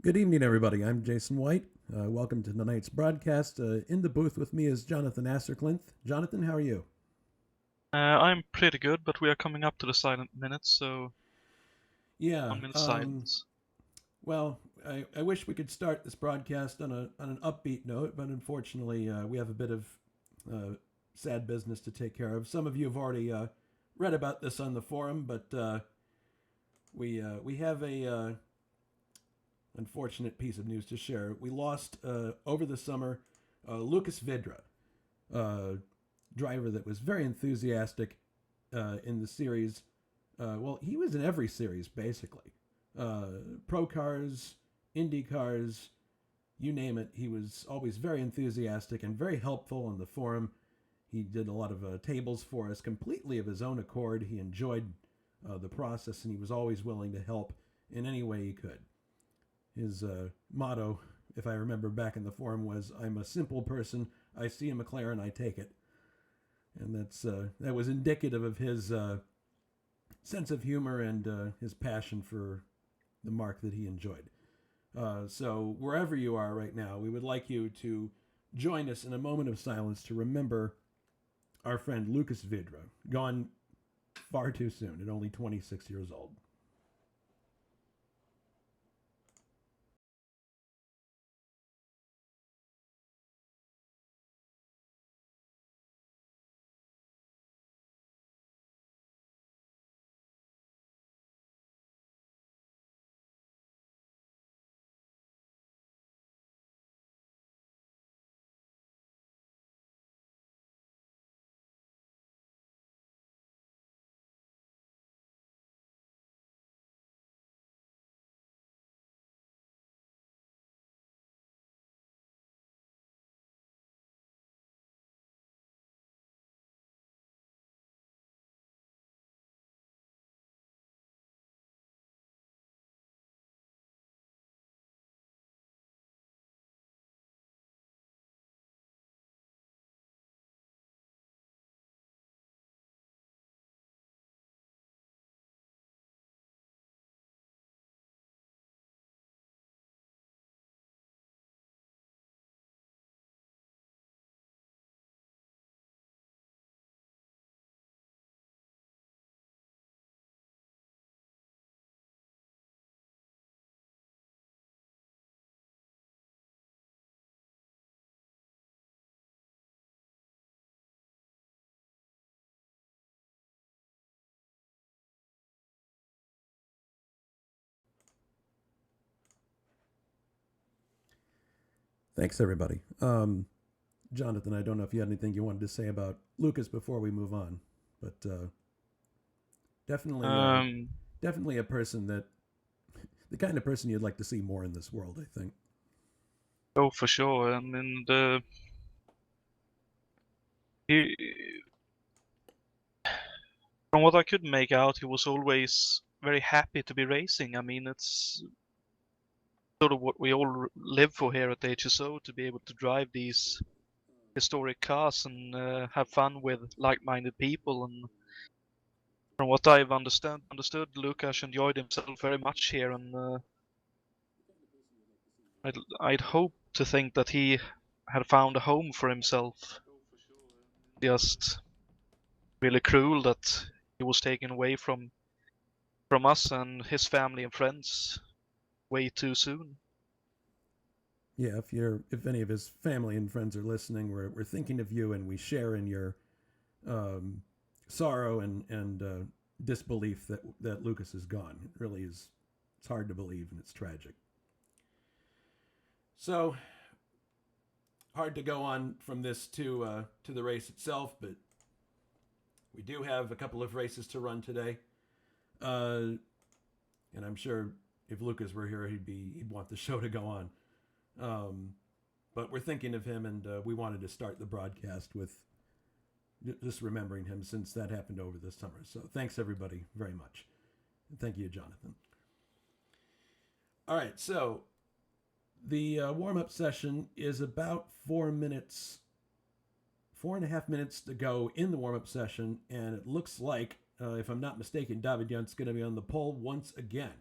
Good evening, everybody. I'm Jason White. Welcome to tonight's broadcast. In the booth with me is Jonathan Acerclinth. Jonathan, how are you? I'm pretty good, but we are coming up to the silent minute, so Yeah. 1 minute silence. Well, I wish we could start this broadcast on an upbeat note, but unfortunately, we have a bit of sad business to take care of. Some of you have already read about this on the forum, but we have a unfortunate piece of news to share. We lost over the summer Lucas Vidra, uh, driver that was very enthusiastic in the series. Well, he was in every series basically. Pro cars, Indy cars, you name it. He was always very enthusiastic and very helpful on the forum. He did a lot of tables for us completely of his own accord. He enjoyed the process and he was always willing to help in any way he could. His motto, if I remember back in the forum, was "I'm a simple person. I see a McLaren, I take it." And that was indicative of his sense of humor and his passion for the mark that he enjoyed. So wherever you are right now, we would like you to join us in a moment of silence to remember our friend Lucas Vidra, gone far too soon at only 26 years old. Thanks, everybody. Jonathan, I don't know if you had anything you wanted to say about Lucas before we move on, but definitely, Um, definitely a person that the kind of person you'd like to see more in this world. I think. oh, for sure. I mean, he, from what I could make out, he was always very happy to be racing. I mean, it's sort of what we all live for here at HSO, to be able to drive these historic cars and have fun with like-minded people. And from what I've understood, Lukas enjoyed himself very much here, and I'd hope to think that he had found a home for himself. Just really cruel that he was taken away from us and his family and friends way too soon. Yeah, if any of his family and friends are listening, we're thinking of you, and we share in your um, sorrow and disbelief that Lucas is gone. It really is. It's hard to believe, and it's tragic. So hard to go on from this to the race itself, but we do have a couple of races to run today, and I'm sure if Lucas were here, he'd want the show to go on. Um, but we're thinking of him, and we wanted to start the broadcast with just remembering him since that happened over the summer. So thanks everybody very much. And thank you, Jonathan. All right, so the warm up session is about 4 minutes, 4.5 minutes to go in the warm up session, and it looks like, if I'm not mistaken, David Yunt's going to be on the pole once again.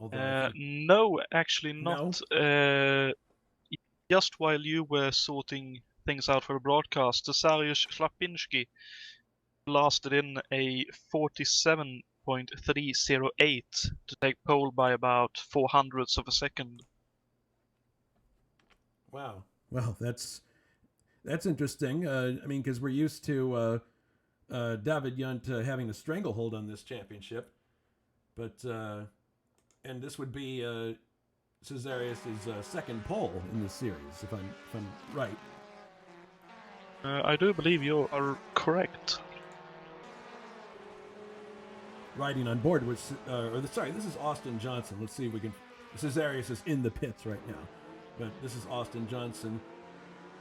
Although I think No, actually no. not. Just while you were sorting things out for the broadcast, Cesarius Slapinski lasted in a 47.308 to take pole by about 400ths of a second. Wow. Well, that's interesting. I mean, because we're used to David Yunt having the stranglehold on this championship, but and this would be Cesarius's second pole in this series, if I'm right. I do believe you are correct. Riding on board was, this is Austin Johnson. Let's see if we can. Cesarius is in the pits right now, but this is Austin Johnson.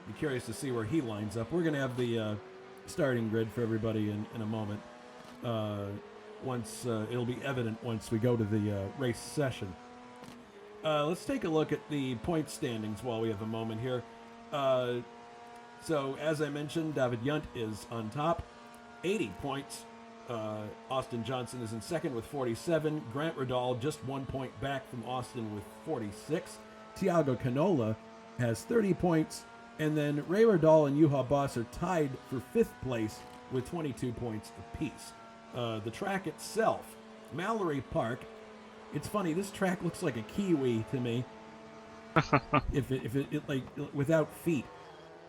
Be curious to see where he lines up. We're going to have the starting grid for everybody in a moment. Once it'll be evident once we go to the race session. Let's take a look at the point standings while we have a moment here. So, as I mentioned, David Yunt is on top, 80 points. Austin Johnson is in second with 47. Grant Riddall just 1 point back from Austin with 46. Tiago Canola has 30 points. And then Ray Riddall and Juha Boss are tied for fifth place with 22 points apiece. The track itself, Mallory Park. It's funny, this track looks like a kiwi to me. if it like without feet,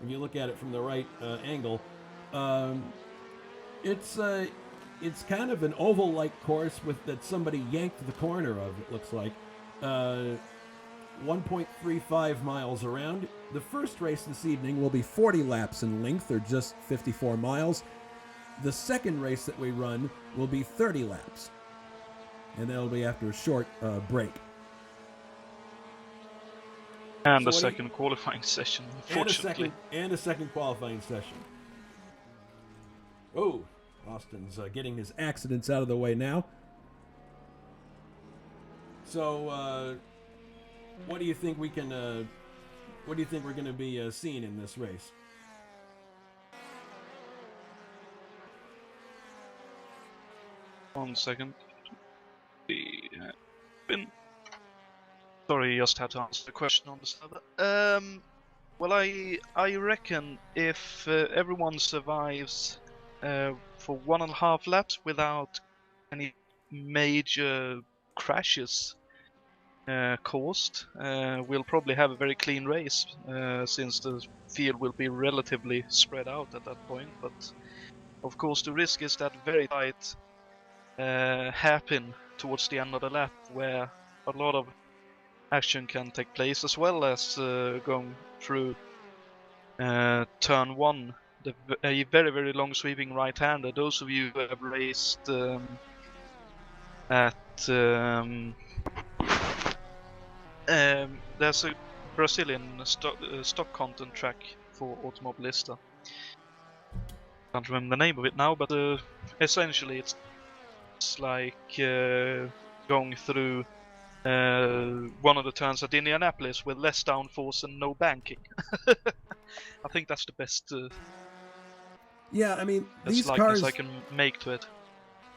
if you look at it from the right angle, it's kind of an oval-like course with that somebody yanked the corner of. It looks like 1.35 miles around. The first race this evening will be 40 laps in length, or just 54 miles. The second race that we run will be 30 laps, and that'll be after a short break. And a second qualifying session, unfortunately. And a second qualifying session. Oh, Austin's getting his accidents out of the way now. So, what do you think we can? What do you think we're going to be seeing in this race? One second. Sorry, just had to answer the question on the server. Well, I reckon if everyone survives for 1.5 laps without any major crashes caused, we'll probably have a very clean race, since the field will be relatively spread out at that point. But of course, the risk is that very tight hairpin towards the end of the lap, where a lot of action can take place, as well as going through turn 1, a very, very long sweeping right-hander. Those of you who have raced at there's a Brazilian stock content track for Automobilista. Can't remember the name of it now, but essentially it's like going through one of the turns at Indianapolis with less downforce and no banking. I think that's the best. Yeah, I mean, these cars cars I can make to it.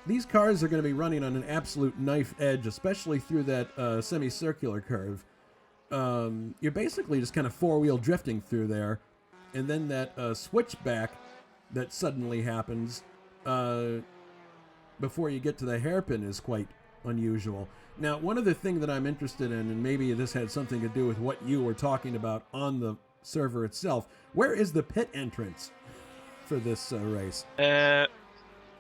These cars are going to be running on an absolute knife edge, especially through that semicircular curve. You're basically just kind of four-wheel drifting through there, and then that switchback that suddenly happens before you get to the hairpin is quite unusual. Now, one other thing that I'm interested in, and maybe this had something to do with what you were talking about on the server itself, where is the pit entrance for this race?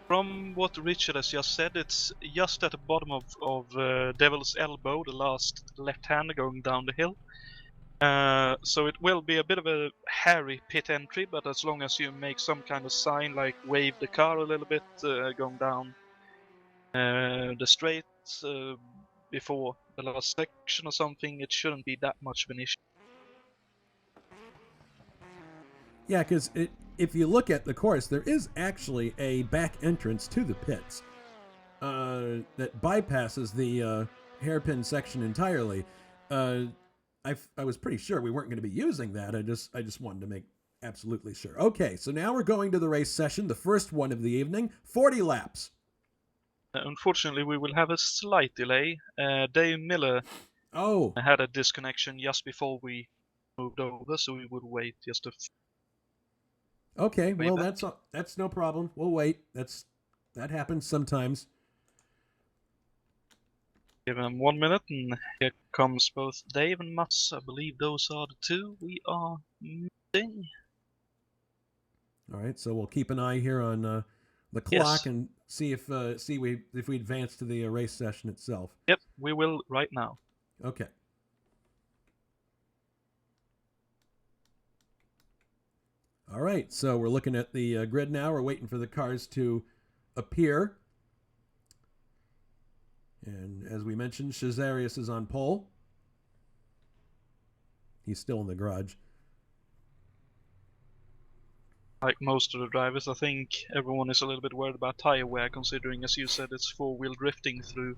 From what Richard has just said, it's just at the bottom of Devil's Elbow, the last left-hander going down the hill. So it will be a bit of a hairy pit entry, but as long as you make some kind of sign, like wave the car a little bit going down the straight before the last section or something, it shouldn't be that much of an issue. Yeah, because if you look at the course, there is actually a back entrance to the pits that bypasses the hairpin section entirely. I was pretty sure we weren't going to be using that. I just wanted to make absolutely sure. Okay, so now we're going to the race session, the first one of the evening, 40 laps. Unfortunately, we will have a slight delay. Dave Miller Oh, had a disconnection just before we moved over, so we would wait just a okay. way Well, back. that's no problem. We'll wait. That happens sometimes. Give him 1 minute, and here comes both Dave and Mats. I believe those are the two we are missing. All right, so we'll keep an eye here on the clock Yes. and see if we advance to the race session itself. Yep, we will right now. Okay. All right, so we're looking at the grid now. We're waiting for the cars to appear. And as we mentioned, Shazarius is on pole. He's still in the garage. Like most of the drivers, I think everyone is a little bit worried about tire wear, considering, as you said, it's four-wheel drifting through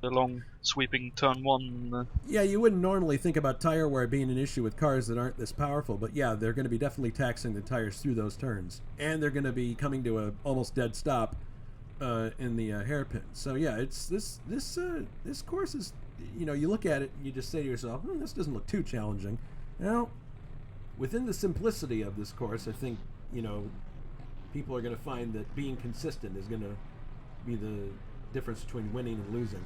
the long sweeping turn one. Yeah, you wouldn't normally think about tire wear being an issue with cars that aren't this powerful, but yeah, they're going to be definitely taxing the tires through those turns, and they're going to be coming to a almost dead stop in the hairpin. So yeah, it's this course is, you look at it and you just say to yourself, this doesn't look too challenging. Now, within the simplicity of this course, I think people are going to find that being consistent is going to be the difference between winning and losing,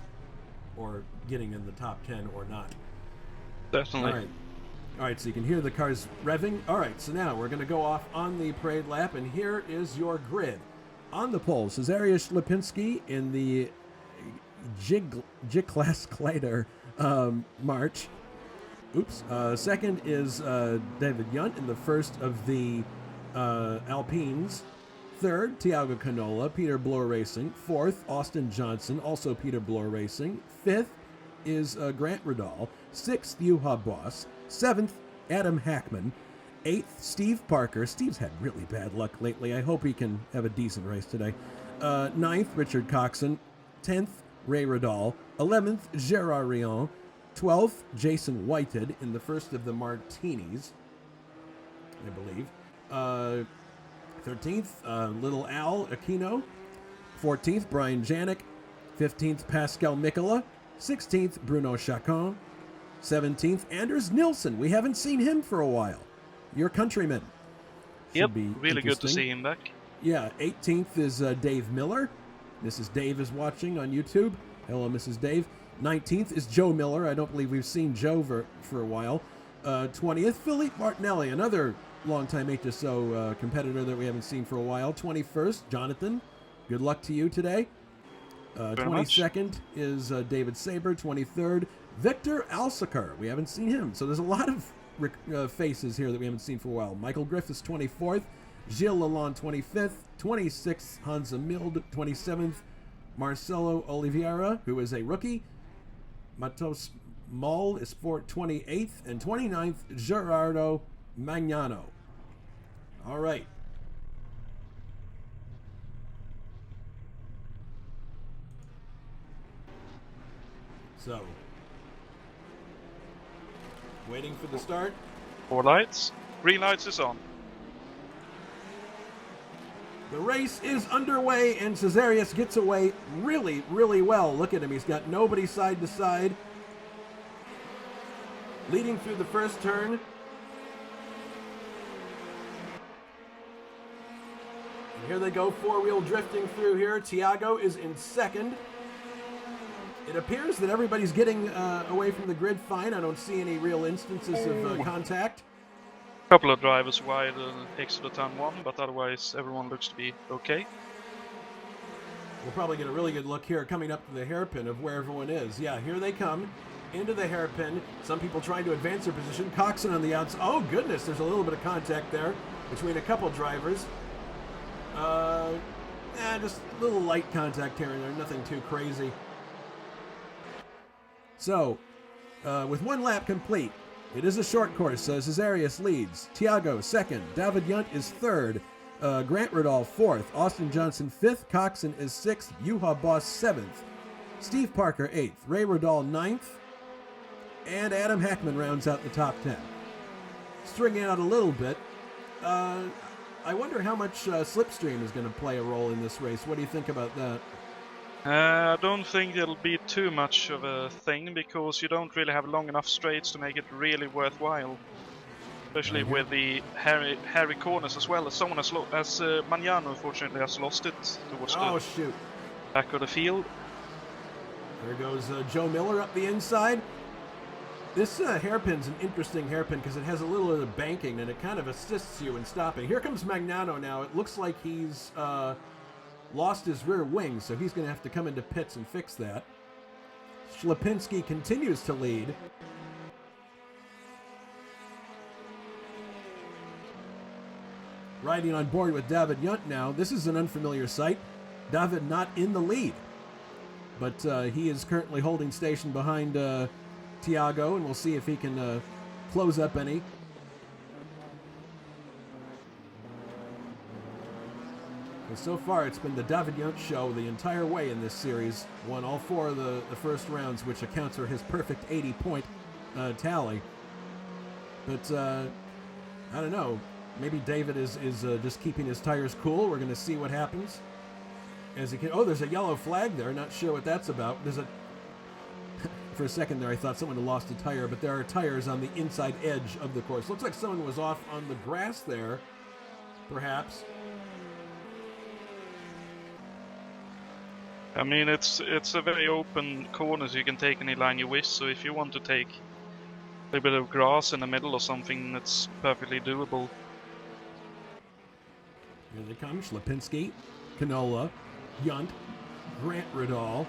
or getting in the top 10 or not. Definitely. All right, so you can hear the cars revving. All right, so now we're going to go off on the parade lap, and here is your grid. On the pole, Cezarius Lipinski in the G-Class Glider March. Second is David Yunt in the first of the Alpines. Third, Tiago Canola, Peter Bloor Racing. Fourth, Austin Johnson, also Peter Bloor Racing. Fifth is Grant Riddall. Sixth, Juha Boss. Seventh, Adam Hackman. Eighth, Steve Parker. Steve's had really bad luck lately. I hope he can have a decent race today. Ninth, Richard Coxon. 10th, Ray Riddall. 11th, Gerard Rion. 12th, Jason Whited in the first of the Martinis, I believe. 13th, Little Al Aquino. 14th, Brian Janik. 15th, Pascal Mikola. 16th, Bruno Chacon. 17th, Anders Nilsson. We haven't seen him for a while. Your countryman. Yep, really good to see him back. Yeah, 18th is Dave Miller. Mrs. Dave is watching on YouTube. Hello, Mrs. Dave. 19th is Joe Miller. I don't believe we've seen Joe for a while. 20th, Philippe Martinelli, another longtime HSO competitor that we haven't seen for a while. 21st, Jonatan. Good luck to you today. 22nd is David Saber. 23rd, Victor Alsaker. We haven't seen him. So there's a lot of faces here that we haven't seen for a while. Michael Griffiths, 24th. Gilles Lalonde, 25th. 26th, Hansa Mild. 27th, Marcelo Oliveira, who is a rookie. Matos Moll is for 28th. And 29th, Gerardo Magnano. All right. So, waiting for the start. 4 lights. Green lights is on. The race is underway, and Cezarius gets away really, really well. Look at him. He's got nobody side to side. Leading through the first turn. And here they go, four-wheel drifting through here. Tiago is in second. It appears that everybody's getting away from the grid fine. I don't see any real instances of contact. A couple of drivers wide extra turn one, but otherwise everyone looks to be okay. We'll probably get a really good look here coming up to the hairpin of where everyone is. Yeah, here they come into the hairpin. Some people trying to advance their position. Coxon on the outside. Oh, goodness, there's a little bit of contact there between a couple drivers. Just a little light contact here and there, nothing too crazy. So, with one lap complete, it is a short course. Cezarius leads. Tiago second. David Yunt is third. Grant Riddall fourth. Austin Johnson fifth. Coxon is sixth. Juha Boss seventh. Steve Parker eighth. Ray Riddall ninth. And Adam Hackman rounds out the top 10. Stringing out a little bit. I wonder how much slipstream is going to play a role in this race. What do you think about that? I don't think it'll be too much of a thing because you don't really have long enough straights to make it really worthwhile. Especially with the hairy corners as well. As someone has Magnano unfortunately has lost it towards the shoot. back of the field. There goes Joe Miller up the inside. This hairpin's an interesting hairpin because it has a little bit of banking and it kind of assists you in stopping. Here comes Magnano now. It looks like he's lost his rear wing, so he's going to have to come into pits and fix that. Lipinski continues to lead. Riding on board with David Yunt now. This is an unfamiliar sight. David not in the lead, but he is currently holding station behind Tiago, and we'll see if he can close up any. And so far, it's been the David Yunt show the entire way in this series. Won all 4 of the first rounds, which accounts for his perfect 80-point tally. But I don't know. Maybe David is just keeping his tires cool. We're going to see what happens. As he can. Oh, there's a yellow flag there. Not sure what that's about. There's a. For a second there, I thought someone had lost a tire, but there are tires on the inside edge of the course. Looks like someone was off on the grass there, perhaps. I mean, it's a very open corner, so you can take any line you wish. So if you want to take a little bit of grass in the middle or something, that's perfectly doable. Here they come, Lipinski, Canola, Yunt, Grant Ridall.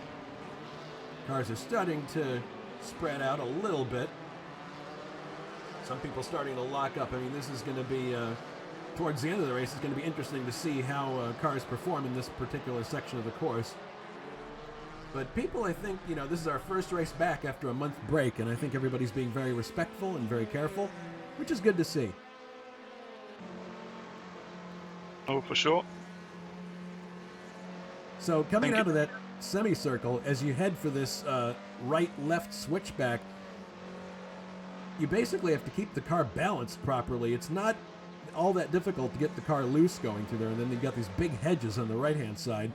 Cars are starting to spread out a little bit. Some people starting to lock up. I mean, this is going to be, towards the end of the race, it's going to be interesting to see how cars perform in this particular section of the course. But people, I think, this is our first race back after a month break, and I think everybody's being very respectful and very careful, which is good to see. Oh, for sure. So coming out of that semicircle, as you head for this right-left switchback, you basically have to keep the car balanced properly. It's not all that difficult to get the car loose going through there, and then you've got these big hedges on the right-hand side.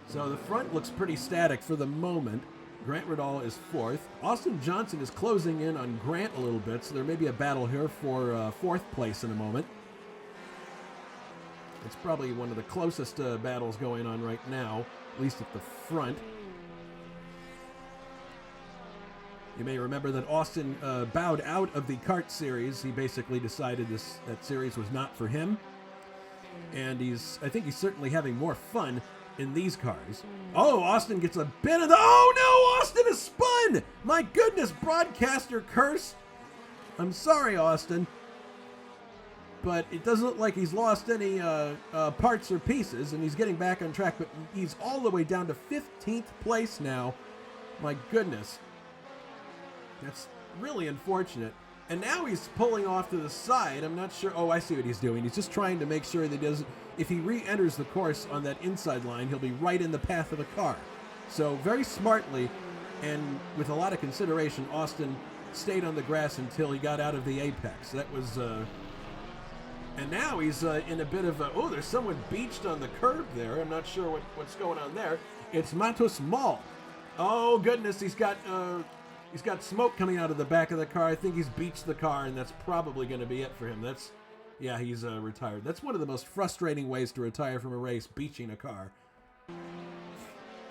So the front looks pretty static for the moment. Grant Ridall is 4th. Austin Johnson is closing in on Grant a little bit, so there may be a battle here for 4th place in a moment. It's probably one of the closest battles going on right now, at least at the front. You may remember that Austin bowed out of the kart series. He basically decided that series was not for him. And I think he's certainly having more fun in these cars. Oh, Austin gets a bit of the... Oh no, Austin is spun! My goodness, broadcaster curse. I'm sorry, Austin. But it doesn't look like he's lost any parts or pieces, and he's getting back on track, but he's all the way down to 15th place now. My goodness. That's really unfortunate. And now he's pulling off to the side. I'm not sure. Oh, I see what he's doing. He's just trying to make sure that he doesn't... If he re-enters the course on that inside line, he'll be right in the path of the car. So very smartly and with a lot of consideration, Austin stayed on the grass until he got out of the apex. That was... And now he's in a bit of a... Oh, there's someone beached on the curb there. I'm not sure what's going on there. It's Matos Mall. Oh, goodness. He's got smoke coming out of the back of the car. I think he's beached the car, and that's probably going to be it for him. Yeah, he's retired. That's one of the most frustrating ways to retire from a race, beaching a car.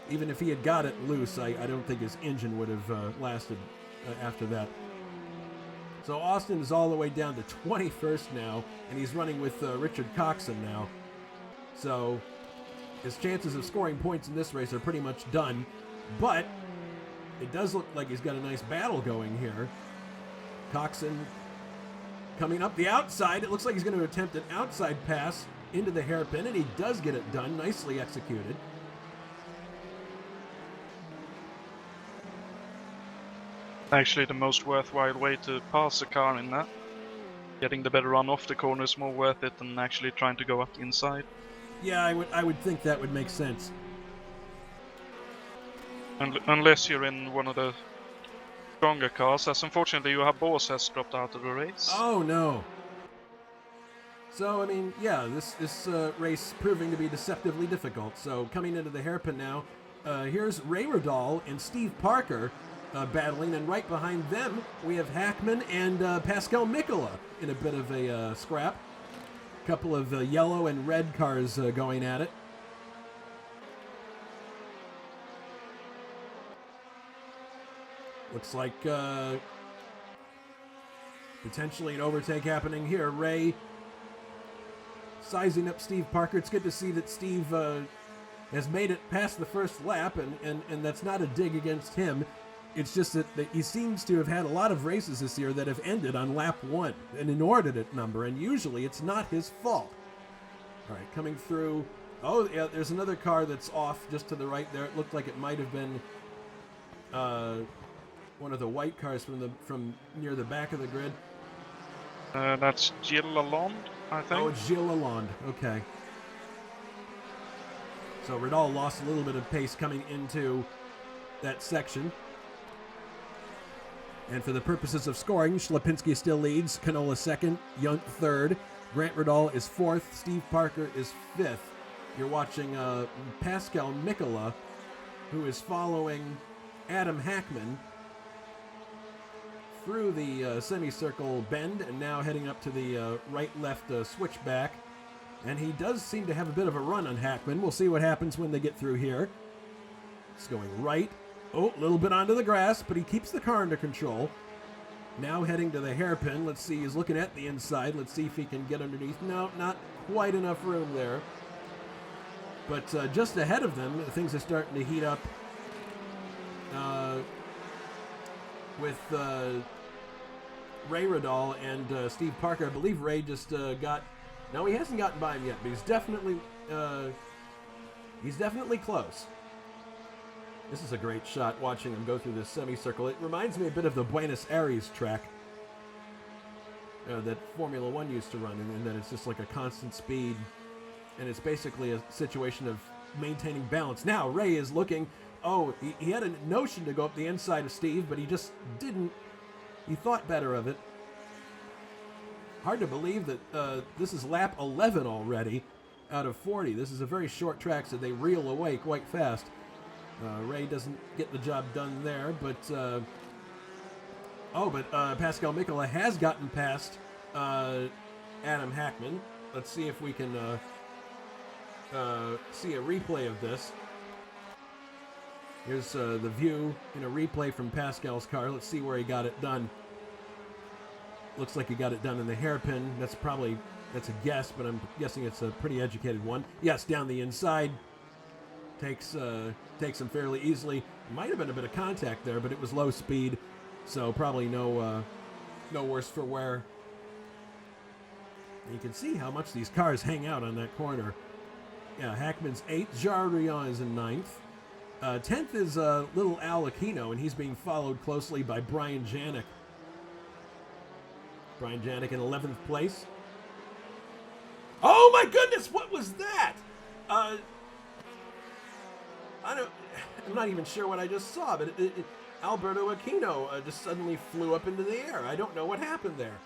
Even if he had got it loose, I don't think his engine would have lasted after that. So Austin is all the way down to 21st now, and he's running with Richard Coxon now. So his chances of scoring points in this race are pretty much done. But it does look like he's got a nice battle going here. Coxon coming up the outside. It looks like he's going to attempt an outside pass into the hairpin, and he does get it done. Nicely executed. Actually, the most worthwhile way to pass a car in that. Getting the better run off the corner is more worth it than actually trying to go up the inside. Yeah, I would think that would make sense. Unless you're in one of the stronger cars, as unfortunately Johan Boas has dropped out of the race. Oh no. So, I mean, yeah, this race proving to be deceptively difficult. So, coming into the hairpin now, here's Ray Radal and Steve Parker battling, and right behind them, we have Hackman and Pascal Mikola in a bit of a scrap. A couple of yellow and red cars going at it. Looks like potentially an overtake happening here. Ray sizing up Steve Parker. It's good to see that Steve has made it past the first lap, and that's not a dig against him. It's just that he seems to have had a lot of races this year that have ended on lap 1, an inordinate number, and usually it's not his fault. All right, coming through. Oh, yeah, there's another car that's off just to the right there. It looked like it might have been one of the white cars from near the back of the grid. That's Gilles Lalonde, I think. Oh, it's Gilles Lalonde. Okay. So Radal lost a little bit of pace coming into that section. And for the purposes of scoring, Ślepinski still leads. Canola second, Yunt third. Grant Radal is fourth. Steve Parker is fifth. You're watching Pascal Mikola, who is following Adam Hackman through the semicircle bend and now heading up to the right-left switchback. And he does seem to have a bit of a run on Hackman. We'll see what happens when they get through here. It's going right. Oh, a little bit onto the grass, but he keeps the car under control. Now heading to the hairpin. Let's see, he's looking at the inside. Let's see if he can get underneath. No, not quite enough room there. But just ahead of them, things are starting to heat up with Ray Radal and Steve Parker. I believe Ray just got... No, he hasn't gotten by him yet, but he's definitely close. This is a great shot, watching him go through this semicircle. It reminds me a bit of the Buenos Aires track that Formula One used to run, and that it's just like a constant speed, and it's basically a situation of maintaining balance. Now, Ray is looking... Oh, he had a notion to go up the inside of Steve, but he just didn't. He thought better of it. Hard to believe that this is lap 11 already out of 40. This is a very short track, so they reel away quite fast. Ray doesn't get the job done there, but... Pascal Mikola has gotten past Adam Hackman. Let's see if we can see a replay of this. Here's the view in a replay from Pascal's car. Let's see where he got it done. Looks like he got it done in the hairpin. That's a guess, but I'm guessing it's a pretty educated one. Yes, down the inside. Takes him fairly easily. Might have been a bit of contact there, but it was low speed, so probably no worse for wear. And you can see how much these cars hang out on that corner. Yeah, Hackman's 8th. Jardrian is in 9th. 10th is little Al Aquino, and he's being followed closely by Brian Janik. Brian Janik in 11th place. Oh my goodness, what was that? I'm not even sure what I just saw, but Alberto Aquino just suddenly flew up into the air. I don't know what happened there.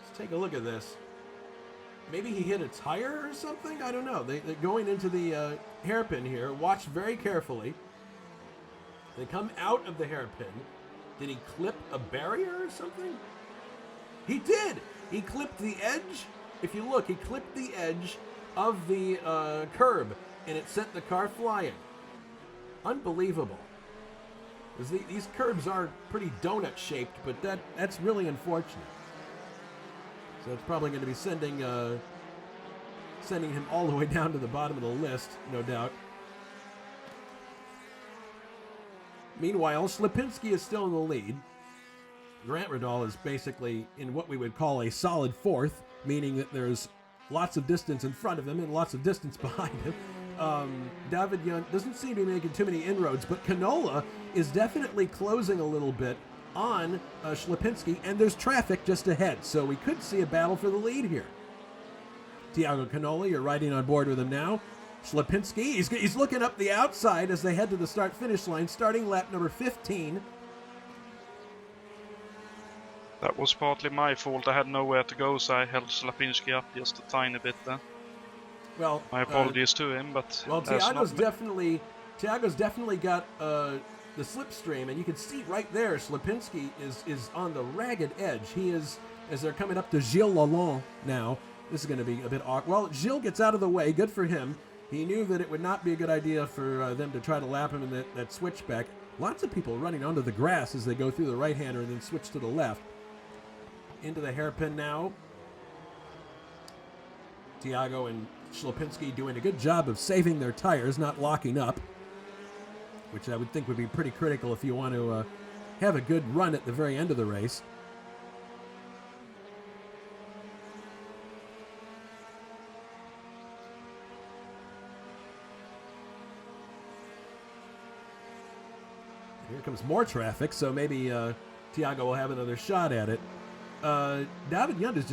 Let's take a look at this. Maybe he hit a tire or something? I don't know. They're going into the hairpin here. Watch very carefully. They come out of the hairpin. Did he clip a barrier or something? He did! He clipped the edge. If you look, he clipped the edge of the curb, and it sent the car flying. Unbelievable. These curbs are pretty donut-shaped, but that's really unfortunate. So it's probably going to be sending him all the way down to the bottom of the list, no doubt. Meanwhile, Ślepinski is still in the lead. Grant Radal is basically in what we would call a solid 4th, meaning that there's lots of distance in front of him and lots of distance behind him. David Yunt doesn't seem to be making too many inroads, but Canola is definitely closing a little bit on Ślepinski, and there's traffic just ahead, so we could see a battle for the lead here. Tiago Canola, you're riding on board with him now. Ślepinski, he's looking up the outside as they head to the start-finish line, starting lap number 15. That was partly my fault. I had nowhere to go, so I held Slapinski up just a tiny bit there. Well, My apologies to him, but well, Tiago's definitely got the slipstream, and you can see right there, Slapinski is on the ragged edge. He is, as they're coming up to Gilles Lalonde now. This is going to be a bit awkward. Well, Gilles gets out of the way. Good for him. He knew that it would not be a good idea for them to try to lap him in that switchback. Lots of people running onto the grass as they go through the right-hander and then switch to the left. Into the hairpin now. Tiago and Slapinski doing a good job of saving their tires, not locking up, which I would think would be pretty critical if you want to have a good run at the very end of the race. Here comes more traffic, so maybe Tiago will have another shot at it. David Yunt is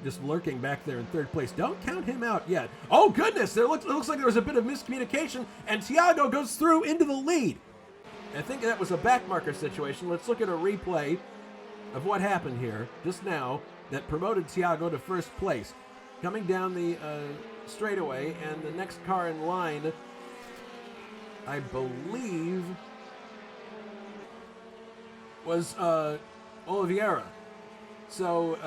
just lurking back there in third place. Don't count him out yet. Oh, goodness! It looks like there was a bit of miscommunication, and Tiago goes through into the lead. I think that was a backmarker situation. Let's look at a replay of what happened here just now that promoted Tiago to first place. Coming down the straightaway, and the next car in line, I believe, was Oliveira. So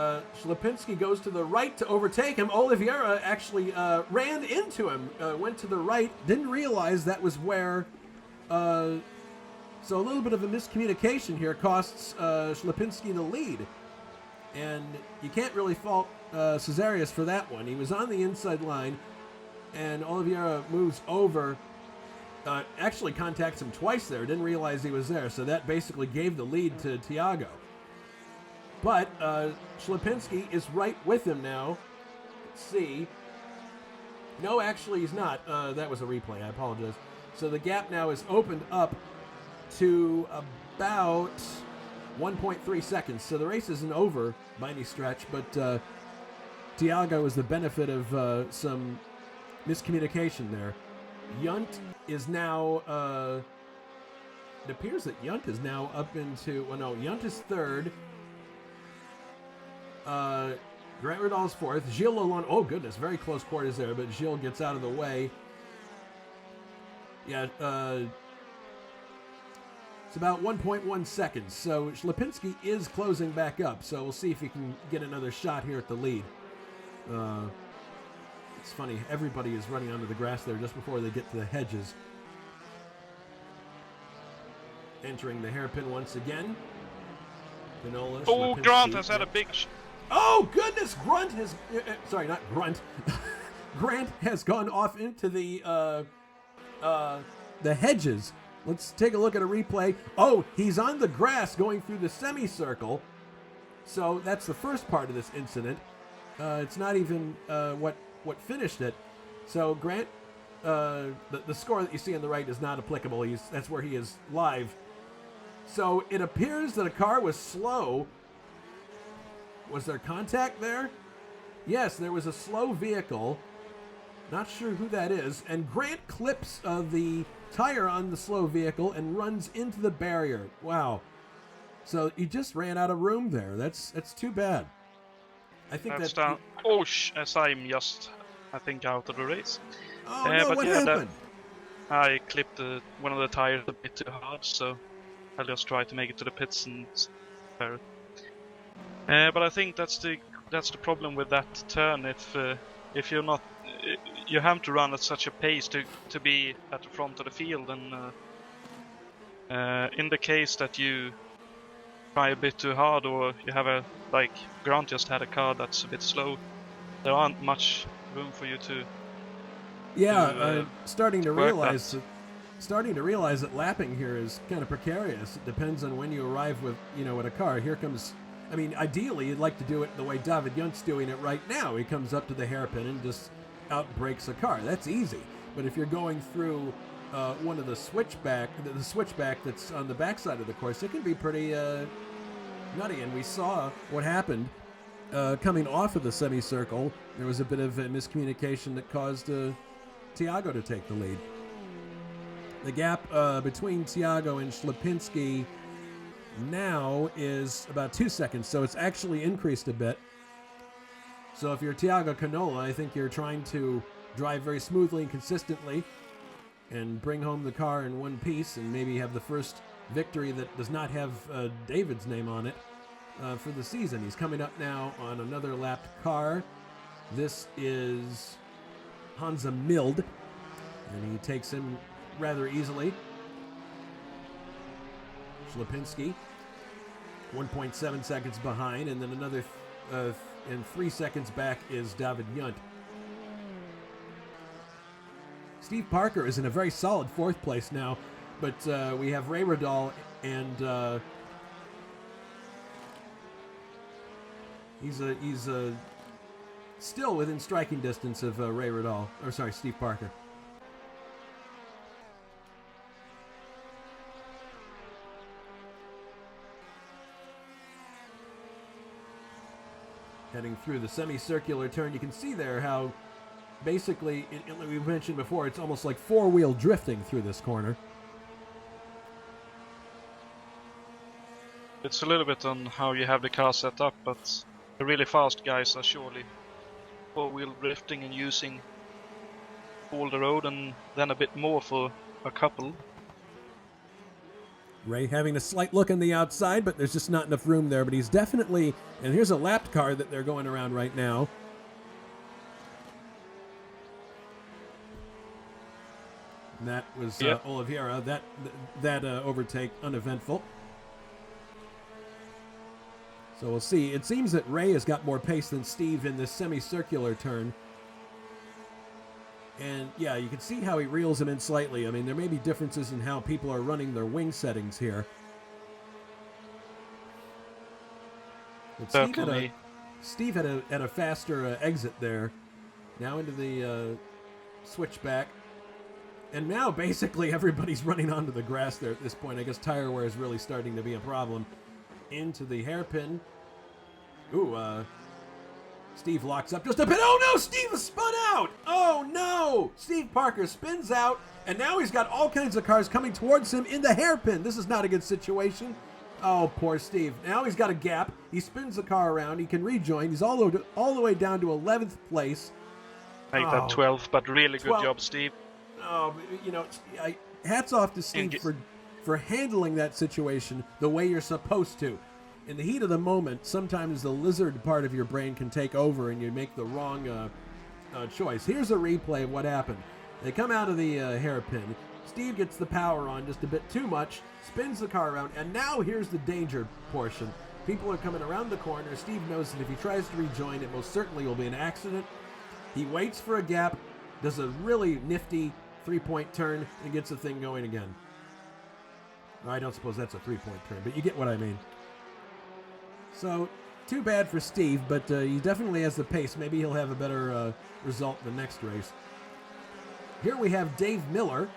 Slapinski goes to the right to overtake him. Oliveira actually ran into him, went to the right, didn't realize that was where... so a little bit of a miscommunication here costs Slapinski the lead. And you can't really fault Cesarius for that one. He was on the inside line, and Oliveira moves over. Actually contacts him twice there, didn't realize he was there, so that basically gave the lead to Tiago. But Slapinski is right with him now. Let's see. No, actually he's not. That was a replay, I apologize. So the gap now is opened up to about 1.3 seconds. So the race isn't over by any stretch, but Tiago is the benefit of some miscommunication there. Yunt is now, it appears that Yunt is now up into, well, no, Yunt is third. Grant Ridal's fourth. Gilles Lalonde, oh goodness, very close quarters there, but Gilles gets out of the way. Yeah, it's about 1.1 seconds, so Slapinski is closing back up, so we'll see if he can get another shot here at the lead. It's funny, everybody is running onto the grass there just before they get to the hedges. Entering the hairpin once again. Pinola, oh, Slapinski. Grant has had a big... Oh, goodness! Grunt has... sorry, not Grunt. Grant has gone off into the hedges. Let's take a look at a replay. Oh, he's on the grass going through the semicircle. So that's the first part of this incident. It's not even what finished it. So Grant, the score that you see on the right is not applicable. That's where he is live. So it appears that a car was slow. Was there contact there? Yes, there was a slow vehicle. Not sure who that is. And Grant clips the tire on the slow vehicle and runs into the barrier. Wow. So he just ran out of room there. That's too bad. I think that's that... down. Oh, as I'm just, I think, out of the race. Oh, no, what happened? I clipped one of the tires a bit too hard, so I'll just try to make it to the pits and repair it. But I think that's the problem with that turn. If you're not, you have to run at such a pace to be at the front of the field, and in the case that you try a bit too hard, or you have like Grant just had a car that's a bit slow, there aren't much room for you to. Yeah, starting to realize that lapping here is kind of precarious. It depends on when you arrive with a car. Here comes. I mean, ideally, you'd like to do it the way David Yunt's doing it right now. He comes up to the hairpin and just outbrakes a car. That's easy. But if you're going through one of the switchback that's on the backside of the course, it can be pretty nutty. And we saw what happened coming off of the semicircle. There was a bit of a miscommunication that caused Tiago to take the lead. The gap between Tiago and Slapinski now is about 2 seconds, so it's actually increased a bit. So if you're Tiago Canola, I think you're trying to drive very smoothly and consistently and bring home the car in one piece and maybe have the first victory that does not have David's name on it for the season. He's coming up now on another lapped car. This is Hansa Mild, and he takes him rather easily. Lipinski, 1.7 seconds behind, and then another and 3 seconds back is David Yunt. Steve Parker is in a very solid 4th place now, but we have Ray Radal and he's still within striking distance of Ray Radal, or sorry, Steve Parker. Heading through the semicircular turn, you can see there how basically, like we mentioned before, it's almost like 4-wheel drifting through this corner. It's a little bit on how you have the car set up, but the really fast guys are surely 4-wheel drifting and using all the road and then a bit more for a couple. Ray having a slight look on the outside, but there's just not enough room there. But he's definitely, and here's a lapped car that they're going around right now. And that was Oliveira. That overtake uneventful. So we'll see. It seems that Ray has got more pace than Steve in this semicircular turn. And yeah, you can see how he reels him in slightly. I mean, there may be differences in how people are running their wing settings here. But Steve had a faster exit there. Now into the switchback. And now basically everybody's running onto the grass there at this point. I guess tire wear is really starting to be a problem. Into the hairpin. Ooh, Steve locks up just a bit. Oh no, Steve has spun out! Oh no! Steve Parker spins out, and now he's got all kinds of cars coming towards him in the hairpin. This is not a good situation. Oh, poor Steve. Now he's got a gap. He spins the car around. He can rejoin. He's all the way down to 11th place. Make that 12th, but really good job, Steve. Oh, you know, hats off to Steve for handling that situation the way you're supposed to. In the heat of the moment, sometimes the lizard part of your brain can take over and you make the wrong choice. Here's a replay of what happened. They come out of the hairpin. Steve gets the power on just a bit too much, spins the car around, and now here's the danger portion. People are coming around the corner. Steve knows that if he tries to rejoin, it most certainly will be an accident. He waits for a gap, does a really nifty 3-point turn, and gets the thing going again. I don't suppose that's a 3-point turn, but you get what I mean. So, too bad for Steve, but he definitely has the pace. Maybe he'll have a better result in the next race. Here we have Dave Miller.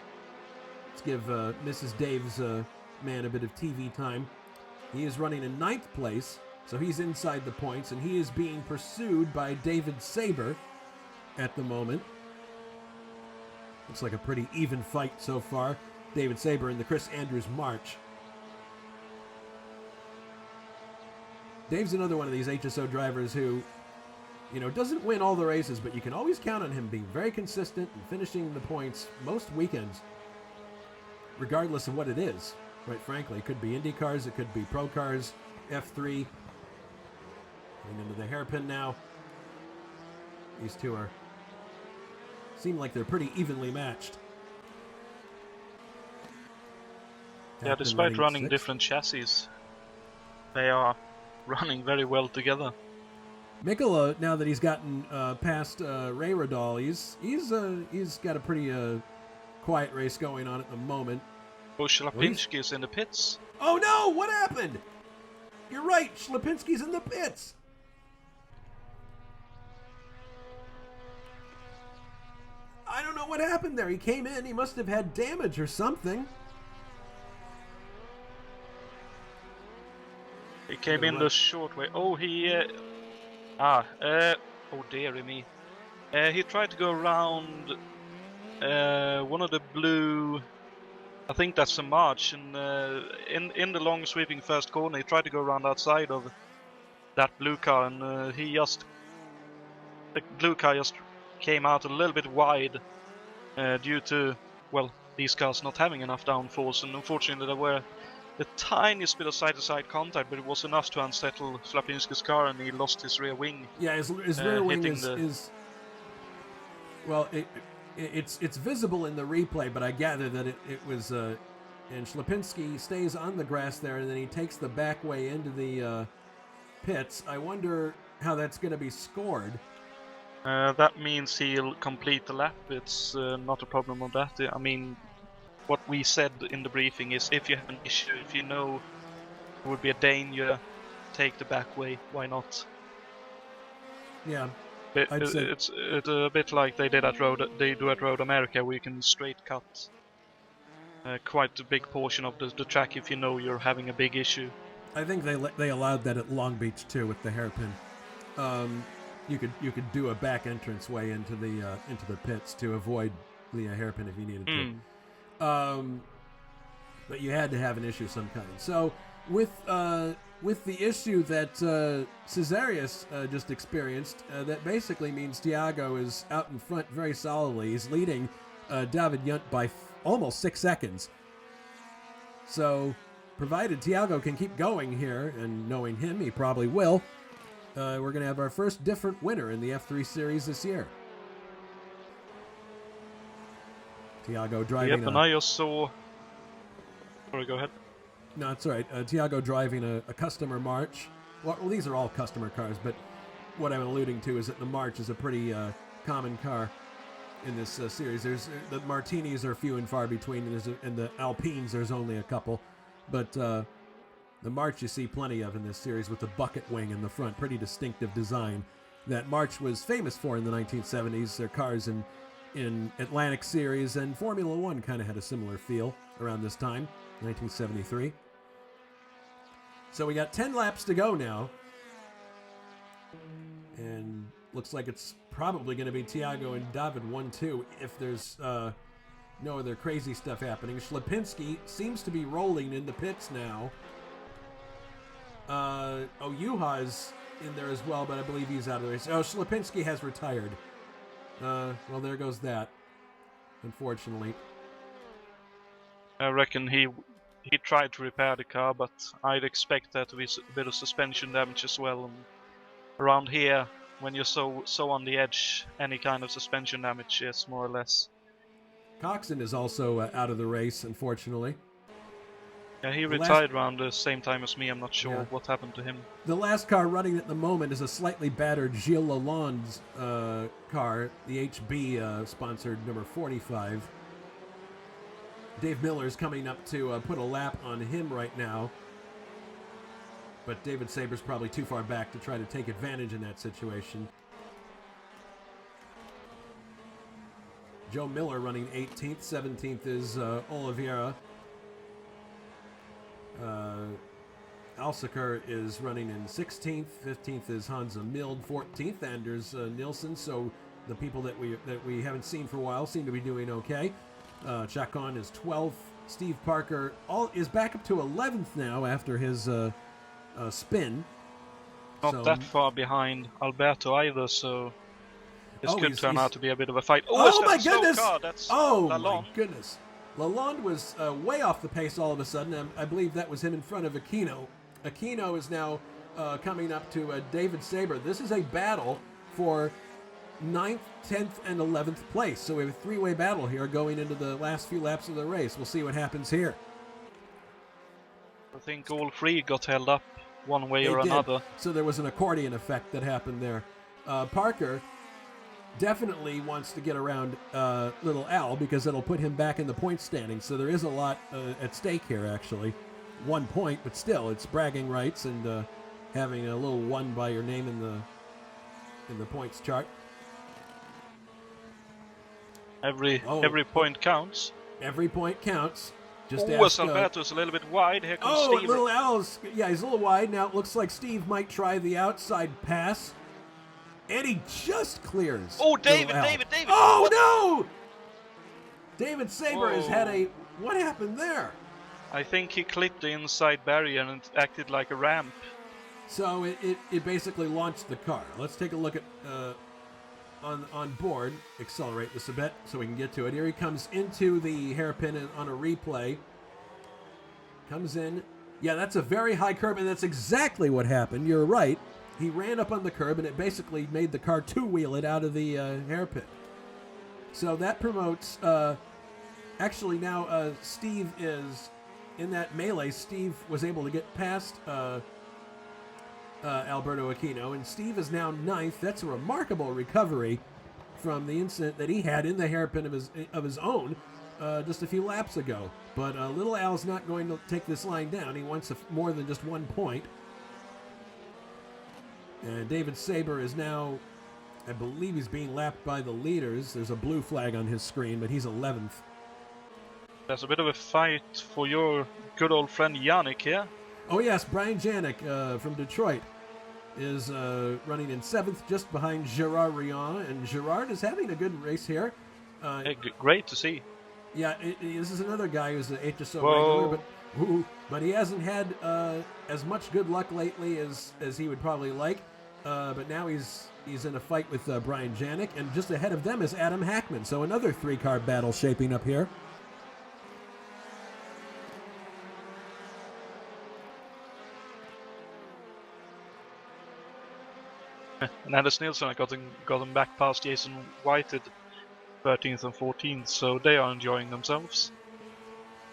Let's give Mrs. Dave's man a bit of TV time. He is running in 9th place, so he's inside the points, and he is being pursued by David Saber at the moment. Looks like a pretty even fight so far. David Saber in the Chris Andrews March. Dave's another one of these HSO drivers who, you know, doesn't win all the races, but you can always count on him being very consistent and finishing the points most weekends, regardless of what it is, quite frankly. It could be Indy cars, it could be Pro cars, F3. And into the hairpin now. These two seem like they're pretty evenly matched. Yeah, despite running different chassis, they are running very well together. Mikola, now that he's gotten past Ray Radal, he's got a pretty quiet race going on at the moment. Oh, Shlapinski's in the pits. Oh no! What happened? You're right. Shlapinski's in the pits. I don't know what happened there. He came in. He must have had damage or something. He came in the short way. Oh, oh dearie me. He tried to go around one of the blue I think that's a march, and in the long sweeping first corner, he tried to go around outside of that blue car, and the blue car just came out a little bit wide due to, well, these cars not having enough downforce, and unfortunately there were the tiniest bit of side-to-side contact, but it was enough to unsettle Slapinski's car, and he lost his rear wing. Yeah, his rear wing hitting is well, it's visible in the replay, but I gather that it was and Slapinski stays on the grass there, and then he takes the back way into the pits. I wonder how that's going to be scored. That means he'll complete the lap. It's not a problem on that. I mean, what we said in the briefing is if you have an issue, if you know it would be a danger, take the back way. Why not? Yeah, It's a bit like they do at Road America, where you can straight cut quite a big portion of the track if you know you're having a big issue. I think they allowed that at Long Beach too with the hairpin. You could do a back entrance way into the pits to avoid the hairpin if you needed to. But you had to have an issue of some kind. So with the issue that Cesarius just experienced, that basically means Tiago is out in front very solidly. He's leading David Yunt by almost 6 seconds. So provided Tiago can keep going here, and knowing him, he probably will, we're going to have our first different winner in the F3 Series this year. Tiago driving. Yep, and I just saw. Sorry, go ahead. No, it's all right. Tiago driving a customer March. Well, these are all customer cars, but what I'm alluding to is that the March is a pretty common car in this series. The Martinis are few and far between, and the Alpines there's only a couple, but the March you see plenty of in this series with the bucket wing in the front. Pretty distinctive design that March was famous for in the 1970s. Their cars in Atlantic Series and Formula One kind of had a similar feel around this time, 1973. So we got 10 laps to go now, and looks like it's probably going to be Tiago and David 1-2 if there's no other crazy stuff happening. Slapinski seems to be rolling in the pits now. Juha's in there as well, but I believe he's out of the race. Oh, Slapinski has retired. Well, there goes that, unfortunately. I reckon he tried to repair the car, but I'd expect there to be a bit of suspension damage as well. And around here, when you're so on the edge, any kind of suspension damage is more or less. Coxon is also out of the race, unfortunately. Yeah, he retired around the same time as me. I'm not sure what happened to him. The last car running at the moment is a slightly battered Gilles Lalonde's car, the HB sponsored number 45. Dave Miller is coming up to put a lap on him right now. But David Saber's probably too far back to try to take advantage in that situation. Joe Miller running 18th. 17th is Oliveira. Alsaker is running in 16th. 15th is Hansa Mild. 14th, Anders Nilsson. So the people that we haven't seen for a while seem to be doing okay. Chacon is 12th. Steve Parker is back up to 11th now after his spin. Not that far behind Alberto either, so this could turn out to be a bit of a fight. Oh my goodness! Lalonde. My goodness! Lalonde was way off the pace all of a sudden. I believe that was him in front of Aquino. Aquino is now coming up to David Saber. This is a battle for 9th, 10th, and 11th place. So we have a three-way battle here going into the last few laps of the race. We'll see what happens here. I think all three got held up one way or another. So there was an accordion effect that happened there. Parker definitely wants to get around Little Al because it'll put him back in the point standing. So there is a lot at stake here, actually. 1 point, but still, it's bragging rights and having a little one by your name in the points chart. Every point counts. Every point counts. Just Alberto's a little bit wide. Here comes Steve. Little Al's, he's a little wide. Now it looks like Steve might try the outside pass. And he just clears. Oh, David! Oh, what? No! David Saber has had a What happened there? I think he clipped the inside barrier and it acted like a ramp. So it basically launched the car. Let's take a look at on board. Accelerate this a bit so we can get to it. Here he comes into the hairpin on a replay. Comes in. Yeah, that's a very high curb, and that's exactly what happened. You're right. He ran up on the curb, and it basically made the car two-wheel it out of the hairpin. So that promotes... actually, now Steve is... In that melee, Steve was able to get past Alberto Aquino, and Steve is now 9th. That's a remarkable recovery from the incident that he had in the hairpin of his own just a few laps ago. But Little Al's not going to take this line down. He wants more than just 1 point. And David Saber is now, I believe he's being lapped by the leaders. There's a blue flag on his screen, but he's 11th. There's a bit of a fight for your good old friend Yannick here. Oh yes, Brian Janik from Detroit is running in 7th, just behind Gerard Rion. And Gerard is having a good race here. Great to see. Yeah, this is another guy who's an HSO regular, but he hasn't had as much good luck lately as he would probably like. But now he's in a fight with Brian Janik, and just ahead of them is Adam Hackman. So another 3-car battle shaping up here. And Anders Nilsson got him back past Jason Whited, 13th and 14th, so they are enjoying themselves.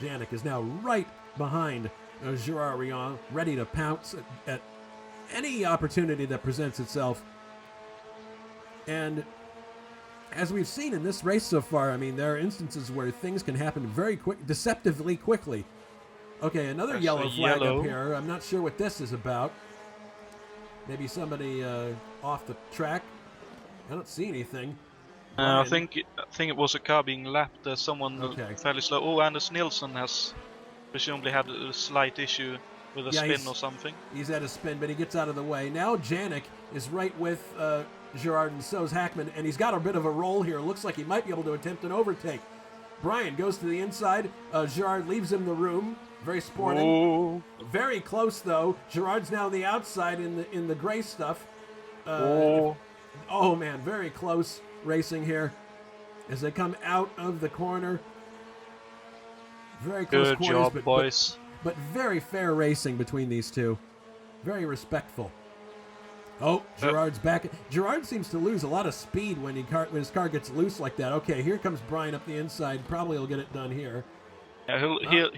Janik is now right behind Gerard Rion, ready to pounce at any opportunity that presents itself. And as we've seen in this race so far, I mean, there are instances where things can happen very deceptively quickly. Okay, another There's yellow flag yellow up here. I'm not sure what this is about. Maybe somebody off the track. I don't see anything. I think it was a car being lapped. There's someone fairly slow. Oh, Anders Nilsson has presumably had a slight issue with a spin or something. He's at a spin, but he gets out of the way. Now Janik is right with Gerard, and so is Hackman, and he's got a bit of a roll here. Looks like he might be able to attempt an overtake. Brian goes to the inside. Gerard leaves him the room. Very sporting. Oh. Very close, though. Gerard's now on the outside in the gray stuff. Oh man, very close racing here as they come out of the corner. Very close Good corners, job, boys. But very fair racing between these two. Very respectful. Oh, Gerard's back. Gerard seems to lose a lot of speed when his car gets loose like that. Okay, here comes Brian up the inside. Probably will get it done here. Yeah,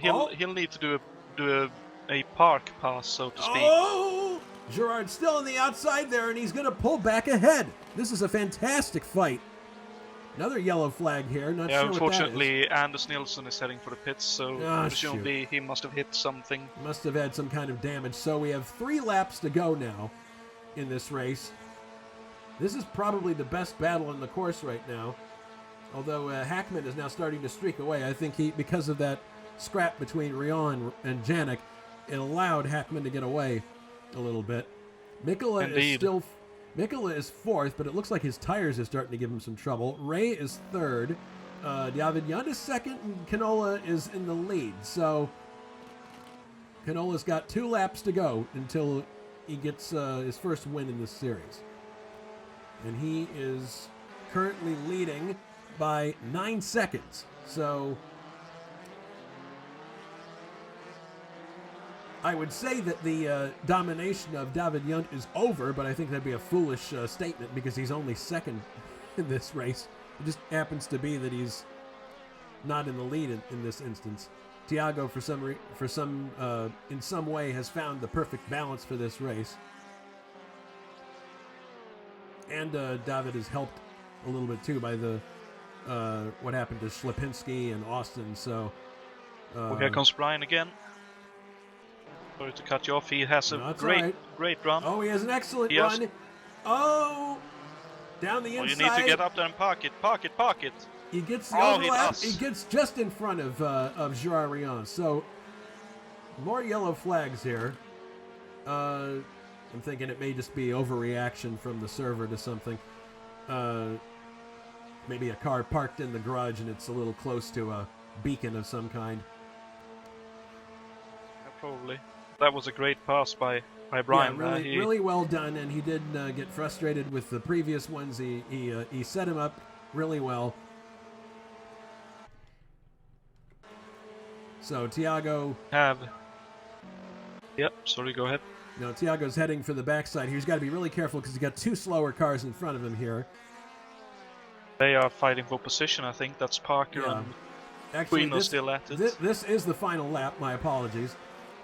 he'll need to do a park pass, so to speak. Oh! Gerard's still on the outside there, and he's going to pull back ahead. This is a fantastic fight. Another yellow flag here. Not sure unfortunately, what that is. Anders Nilsson is heading for the pits, so presumably he must have hit something. Must have had some kind of damage. So we have 3 laps to go now in this race. This is probably the best battle in the course right now. Although Hackman is now starting to streak away. I think because of that scrap between Rion and Janik, it allowed Hackman to get away a little bit. Mikola is 4th, but it looks like his tires are starting to give him some trouble. Ray is 3rd. David Yund is 2nd, and Canola is in the lead. So Canola's got 2 laps to go until he gets his first win in this series. And he is currently leading by 9 seconds. So I would say that the domination of David Yunt is over, but I think that'd be a foolish statement because he's only 2nd in this race. It just happens to be that he's not in the lead in this instance. Tiago, in some way, has found the perfect balance for this race, and David is helped a little bit too by the what happened to Schlepinski and Austin. So here comes Brian again. Sorry to cut you off. He has a great run. Oh, he has an excellent run. Oh, down the inside. You need to get up there and park it. He gets the overlap. He gets just in front of Gerard Rion. So more yellow flags here. I'm thinking it may just be overreaction from the server to something. Maybe a car parked in the garage and it's a little close to a beacon of some kind. Yeah, probably. That was a great pass by Yeah, Brian. really well done, and he did get frustrated with the previous ones. He set him up really well. So Tiago, Yep. Sorry, go ahead. no, Tiago's heading for the backside here. He's got to be really careful because he's got two slower cars in front of him here. They are fighting for position. I think that's Parker Yeah. and Actually, Queen are still at it. This is the final lap. My apologies.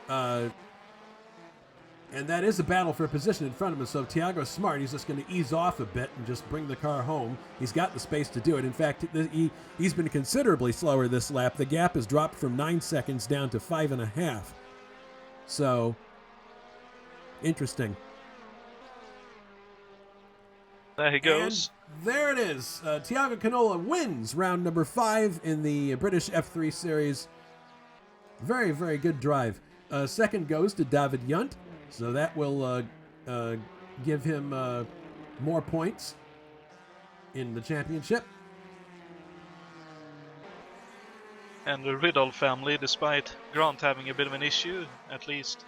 And that is a battle for position in front of him. So if Tiago's smart, he's just going to ease off a bit and just bring the car home. He's got the space to do it. In fact, he's been considerably slower this lap. The gap has dropped from 9 seconds down to 5.5. So, interesting. There he goes. And there it is. Tiago Canola wins round number 5 in the British F3 Series. Very, very good drive. Second goes to David Yunt. So that will give him more points in the championship. And the Riddle family, despite Grant having a bit of an issue, at least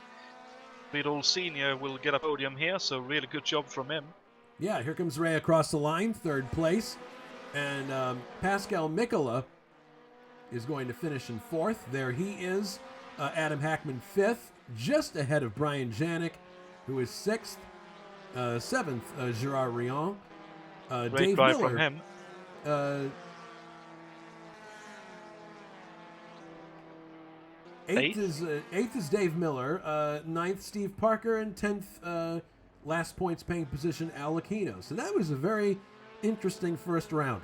Riddle Sr. will get a podium here, so really good job from him. Yeah, here comes Ray across the line, third place. And Pascal Mikola is going to finish in fourth. There he is. Adam Hackman fifth, just ahead of Brian Janik, who is sixth. Seventh, Gerard Rion. Great Dave drive Miller, from him. Eighth is Dave Miller. Ninth, Steve Parker. And 10th, last points paying position, Al Aquino. So that was a very interesting first round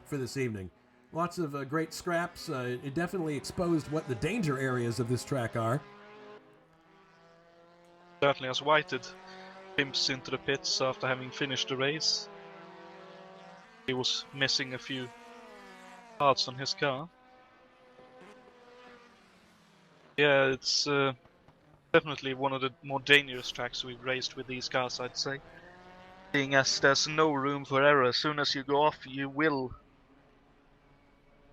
for this evening. Lots of great scraps. It definitely exposed what the danger areas of this track are. Certainly has Whited pimps into the pits after having finished the race. He was missing a few parts on his car. Yeah, it's definitely one of the more dangerous tracks we've raced with these cars, I'd say. Seeing as there's no room for error, as soon as you go off, you will,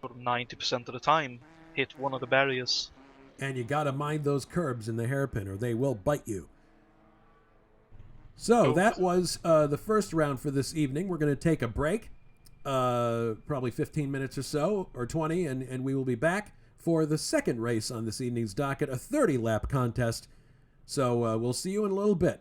sort of 90% of the time, hit one of the barriers. And you got to mind those curbs in the hairpin or they will bite you. So that was the first round for this evening. We're going to take a break, probably 15 minutes or so, or 20, and we will be back for the second race on this evening's docket, a 30-lap contest. So we'll see you in a little bit.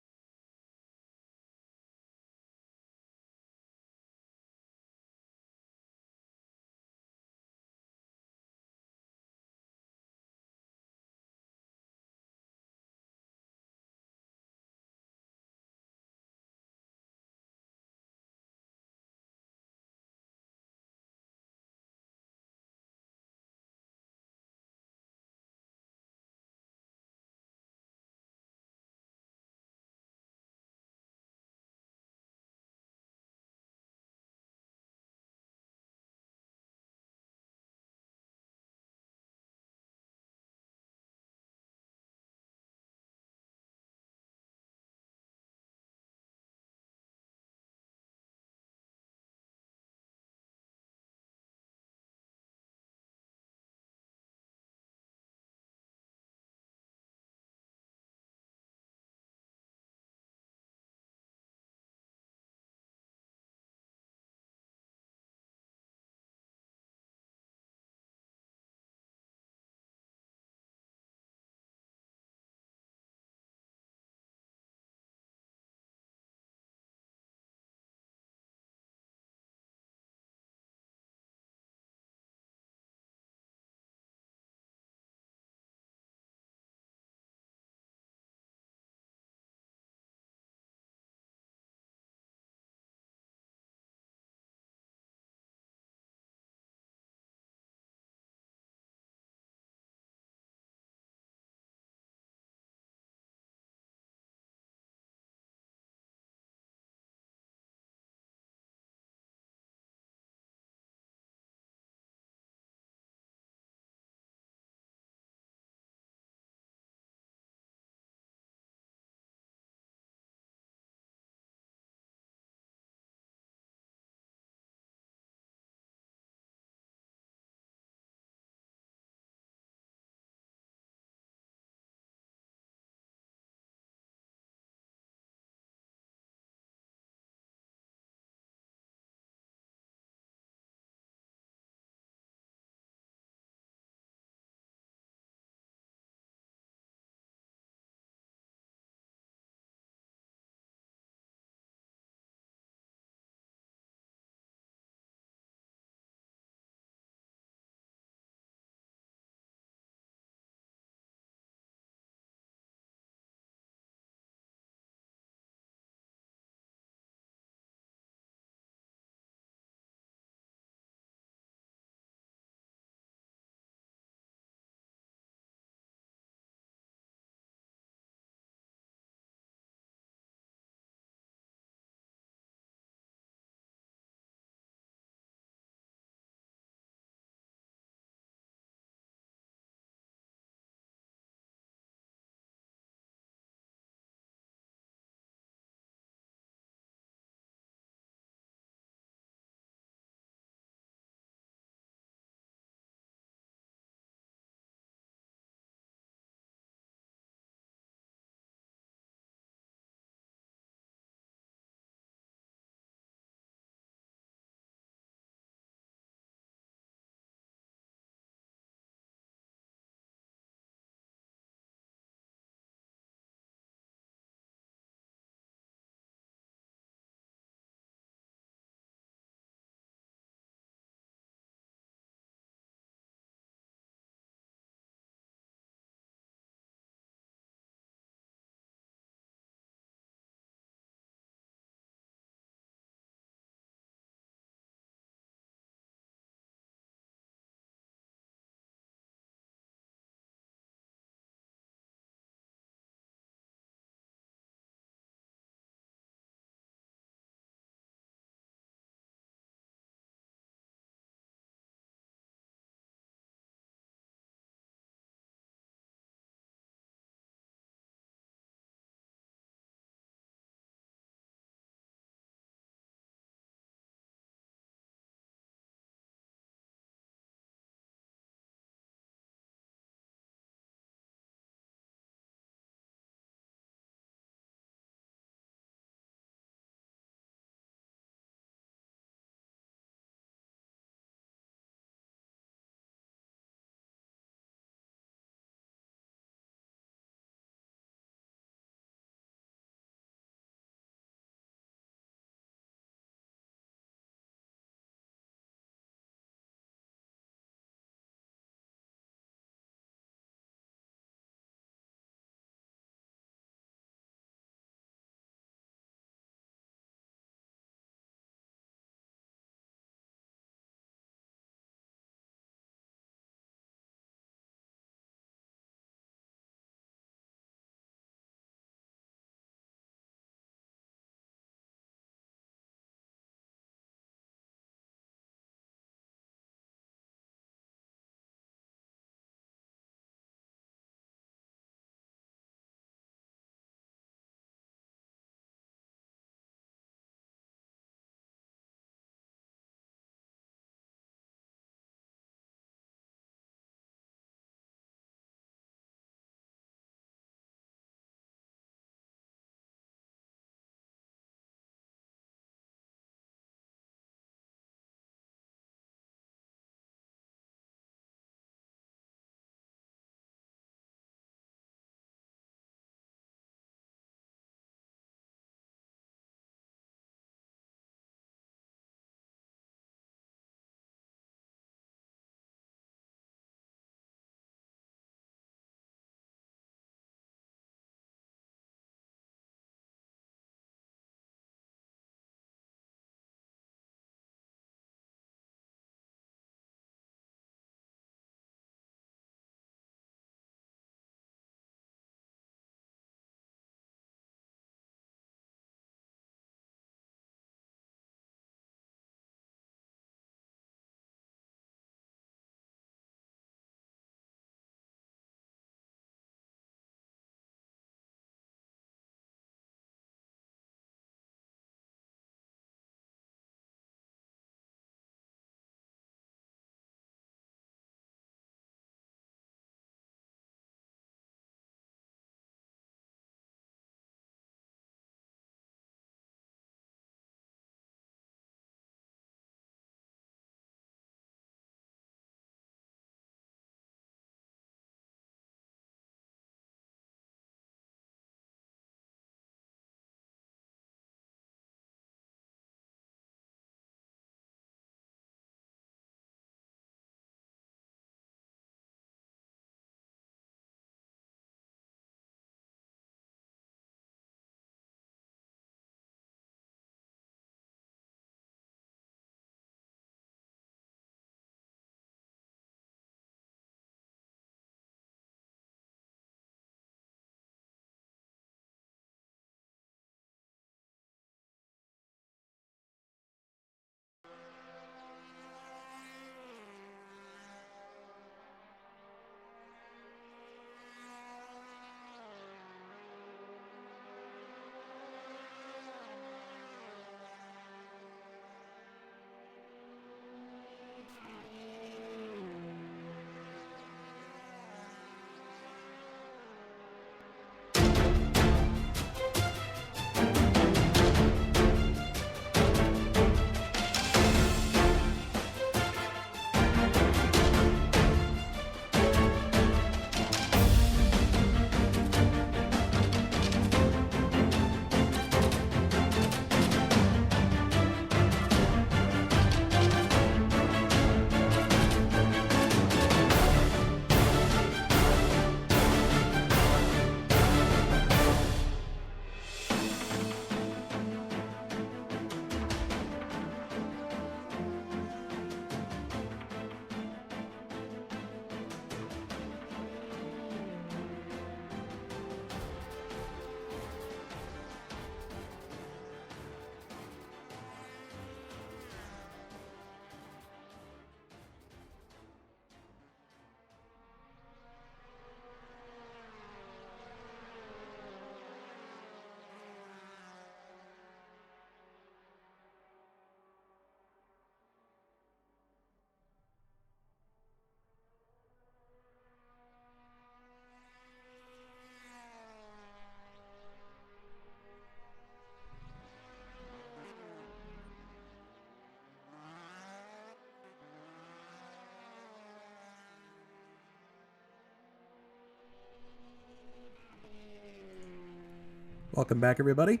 Welcome back, everybody.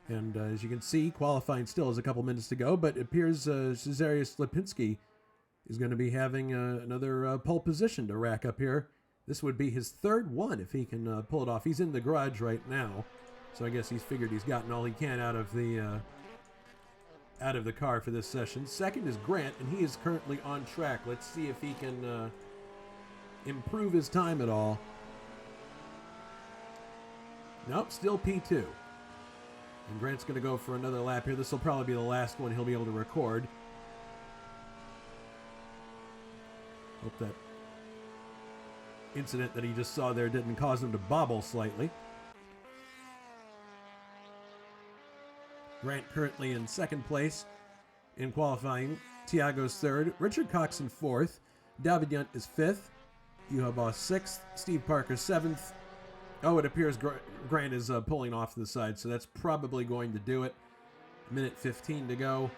And as you can see, qualifying still has a couple minutes to go, but it appears Cezarius Lipinski is going to be having another pole position to rack up here. This would be his third one if he can pull it off. He's in the garage right now, so I guess he's figured he's gotten all he can out of the car for this session. Second is Grant, and he is currently on track. Let's see if he can improve his time at all. Nope, still P2. And Grant's going to go for another lap here. This will probably be the last one he'll be able to record. Hope that incident that he just saw there didn't cause him to bobble slightly. Grant currently in second place in qualifying. Tiago's third. Richard Cox in fourth. David Yunt is fifth. Juha Boss sixth. Steve Parker seventh. Oh, it appears Grant is pulling off to the side, so that's probably going to do it. Minute 15 to go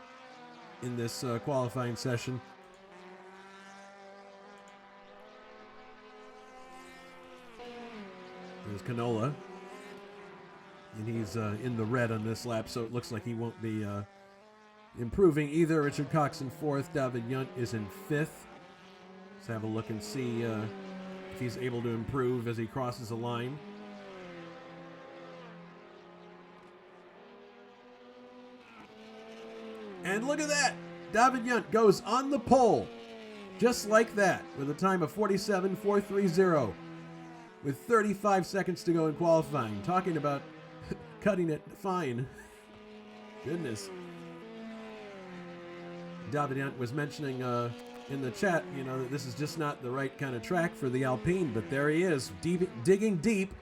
in this qualifying session. There's Canola, and he's in the red on this lap, so it looks like he won't be improving either. Richard Cox in fourth. David Yunt is in fifth. Let's have a look and see if he's able to improve as he crosses the line. And look at that! David Yunt goes on the pole, just like that, with a time of 47.430, with 35 seconds to go in qualifying. Talking about cutting it fine. Goodness. David Yunt was mentioning in the chat, that this is just not the right kind of track for the Alpine, but there he is, digging deep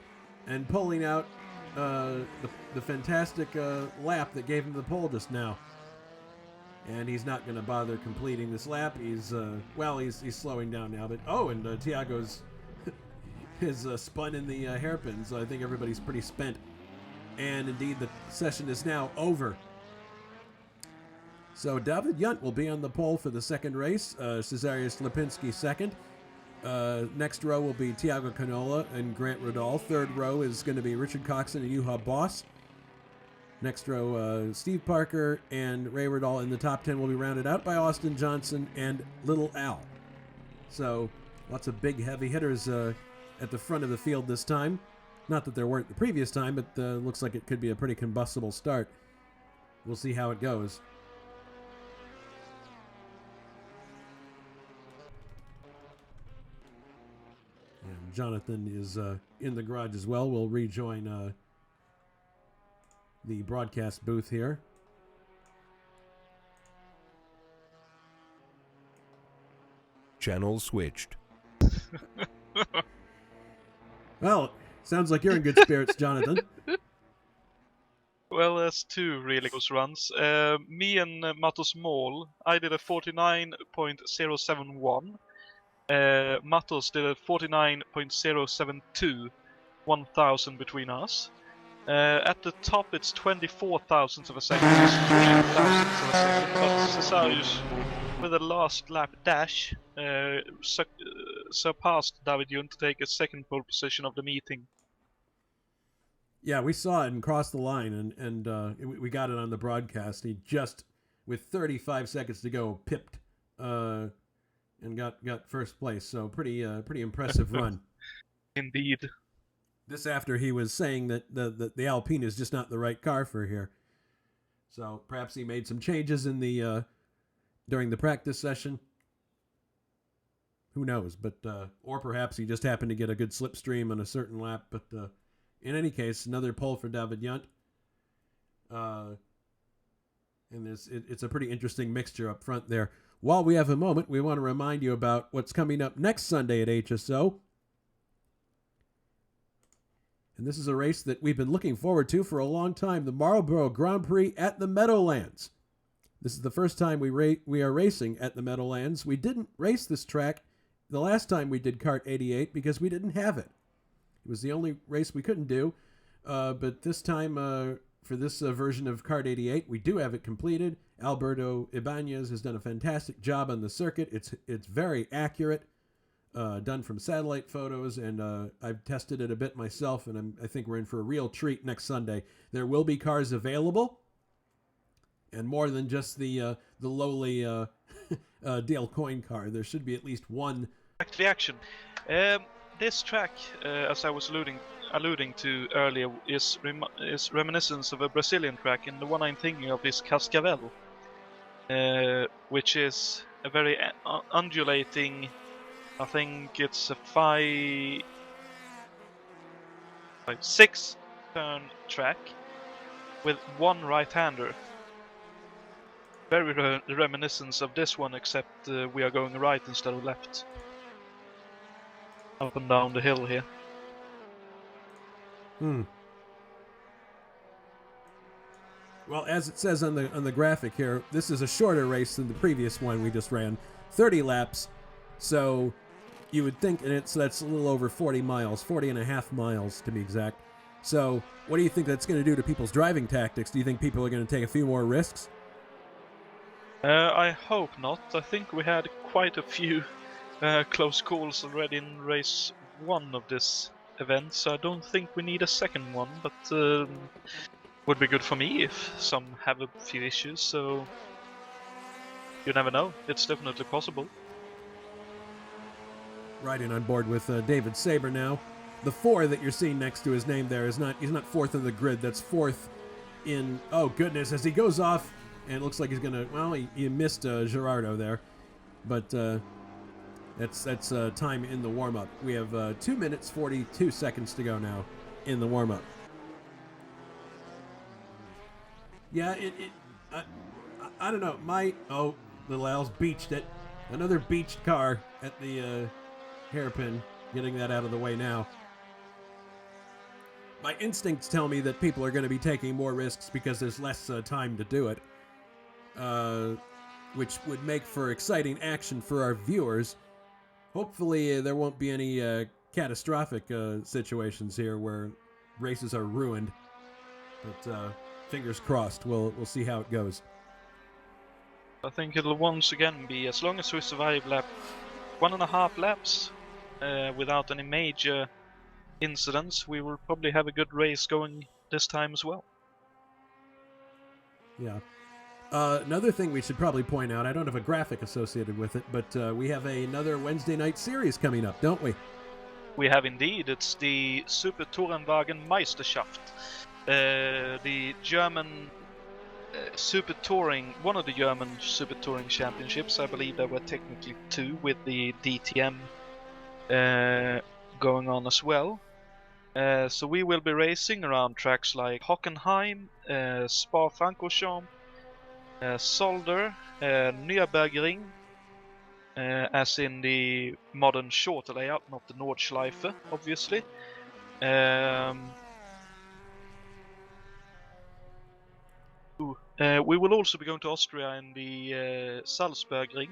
and pulling out the fantastic lap that gave him the pole just now. And he's not going to bother completing this lap. He's slowing down now. But and Tiago's is spun in the hairpin, so I think everybody's pretty spent. And indeed, the session is now over. So David Yunt will be on the pole for the second race. Cezarius Lipinski second. Next row will be Tiago Canola and Grant Rodal. Third row is going to be Richard Coxon and Juha Boss. Next row, Steve Parker and Ray Rodal in the top 10 will be rounded out by Austin Johnson and Little Al. So lots of big heavy hitters at the front of the field this time. Not that there weren't the previous time, but looks like it could be a pretty combustible start. We'll see how it goes. And Jonathan is in the garage as well. We'll rejoin the broadcast booth here. Channel switched. Well, sounds like you're in good spirits, Jonathan. Well, there's two really close runs. Me and Matos Mall, I did a 49.071. Matos did a 49.072. 1,000 between us. At the top, it's 24 thousandths of a second, just 3 thousandths of a second. But Cesarius, with the last lap dash, surpassed David Yunt to take a second pole position of the meeting. Yeah, we saw it and crossed the line, and we got it on the broadcast. He just, with 35 seconds to go, pipped and got first place. So pretty impressive run. Indeed. This after he was saying that the Alpine is just not the right car for here. So perhaps he made some changes in the during the practice session. Who knows? But or perhaps he just happened to get a good slipstream on a certain lap. But in any case, another pole for David Yunt. And it's a pretty interesting mixture up front there. While we have a moment, we want to remind you about what's coming up next Sunday at HSO. And this is a race that we've been looking forward to for a long time, the Marlboro Grand Prix at the Meadowlands. This is the first time we are racing at the Meadowlands. We didn't race this track the last time we did Kart 88 because we didn't have it. It was the only race we couldn't do. But this time, for this version of Kart 88, we do have it completed. Alberto Ibanez has done a fantastic job on the circuit. It's very accurate. done from satellite photos, and I've tested it a bit myself, and I think we're in for a real treat next Sunday. There will be cars available, and more than just the lowly Dale Coyne car. There should be at least one. Back to the action. This track, as I was alluding to earlier, is reminiscent of a Brazilian track, and the one I'm thinking of is Cascavel, which is a very undulating. I think it's a 6 turn track with one right-hander. Very reminiscent of this one, except we are going right instead of left. Up and down the hill here. Well, as it says on the graphic here, this is a shorter race than the previous one we just ran, 30 laps. So you would think, and that's a little over 40 miles, 40 and a half miles to be exact. So what do you think that's going to do to people's driving tactics? Do you think people are going to take a few more risks? I hope not. I think we had quite a few close calls already in race 1 of this event, so I don't think we need a second one, but would be good for me if some have a few issues, so you never know. It's definitely possible. Riding on board with David Saber now. The 4 that you're seeing next to his name there he's not 4th on the grid. That's 4th in, oh goodness, as he goes off, and it looks like he's gonna, well, he missed Gerardo there, but that's time in the warm-up. We have 2 minutes 42 seconds to go now in the warm-up. Yeah, I don't know. Little Al's beached it. Another beached car at the hairpin. Getting that out of the way now. My instincts tell me that people are going to be taking more risks because there's less time to do it. Which would make for exciting action for our viewers. Hopefully there won't be any catastrophic situations here where races are ruined. But fingers crossed. We'll see how it goes. I think it'll once again be, as long as we survive 1.5 laps without any major incidents, we will probably have a good race going this time as well. Yeah. Another thing we should probably point out, I don't have a graphic associated with it, but we have another Wednesday night series coming up, don't we? We have indeed. It's the Super Tourenwagen Meisterschaft. The German Super Touring, one of the German Super Touring Championships. I believe there were technically 2 with the DTM going on as well. So we will be racing around tracks like Hockenheim, Spa-Francorchamps, Zolder, Nürburgring, as in the modern shorter layout, not the Nordschleife, obviously. We will also be going to Austria in the Salzburgring.